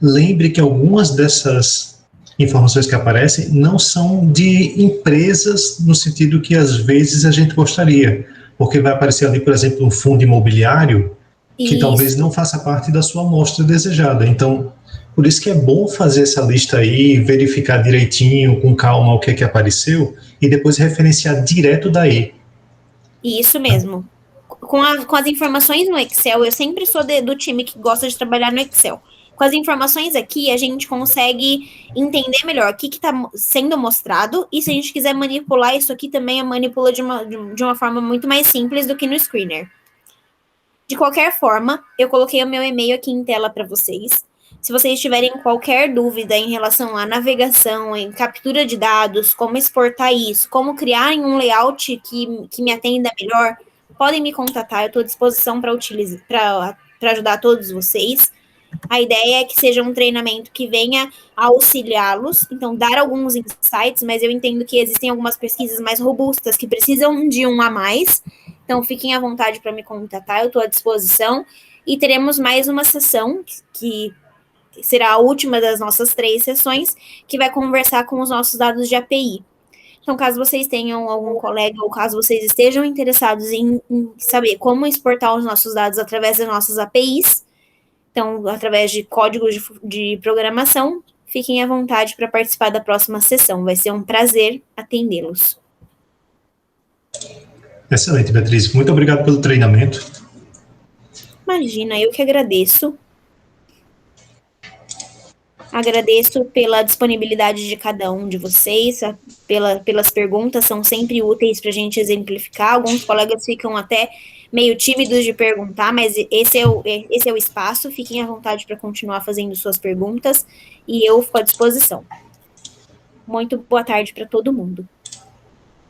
lembre que algumas dessas informações que aparecem não são de empresas no sentido que às vezes a gente gostaria, porque vai aparecer ali, por exemplo, um fundo imobiliário que talvez não faça parte da sua amostra desejada. Então, por isso que é bom fazer essa lista aí, verificar direitinho, com calma, o que é que apareceu, e depois referenciar direto daí. Isso mesmo. Com as informações no Excel, eu sempre sou do time que gosta de trabalhar no Excel. Com as informações aqui, a gente consegue entender melhor o que está sendo mostrado, e se a gente quiser manipular isso aqui, também manipula de uma forma muito mais simples do que no screener. De qualquer forma, eu coloquei o meu e-mail aqui em tela para vocês. Se vocês tiverem qualquer dúvida em relação à navegação, em captura de dados, como exportar isso, como criar um layout que me atenda melhor, podem me contatar, eu estou à disposição para ajudar todos vocês. A ideia é que seja um treinamento que venha auxiliá-los, então dar alguns insights, mas eu entendo que existem algumas pesquisas mais robustas que precisam de um a mais, então fiquem à vontade para me contatar, eu estou à disposição, e teremos mais uma sessão que será a última das nossas 3 sessões, que vai conversar com os nossos dados de API. Então, caso vocês tenham algum colega, ou caso vocês estejam interessados em saber como exportar os nossos dados através das nossas APIs, então, através de códigos de programação, fiquem à vontade para participar da próxima sessão. Vai ser um prazer atendê-los. Excelente, Beatriz. Muito obrigado pelo treinamento. Imagina, eu que agradeço. Agradeço pela disponibilidade de cada um de vocês, pelas perguntas, são sempre úteis para a gente exemplificar. Alguns colegas ficam até meio tímidos de perguntar, mas esse é o espaço. Fiquem à vontade para continuar fazendo suas perguntas e eu fico à disposição. Muito boa tarde para todo mundo.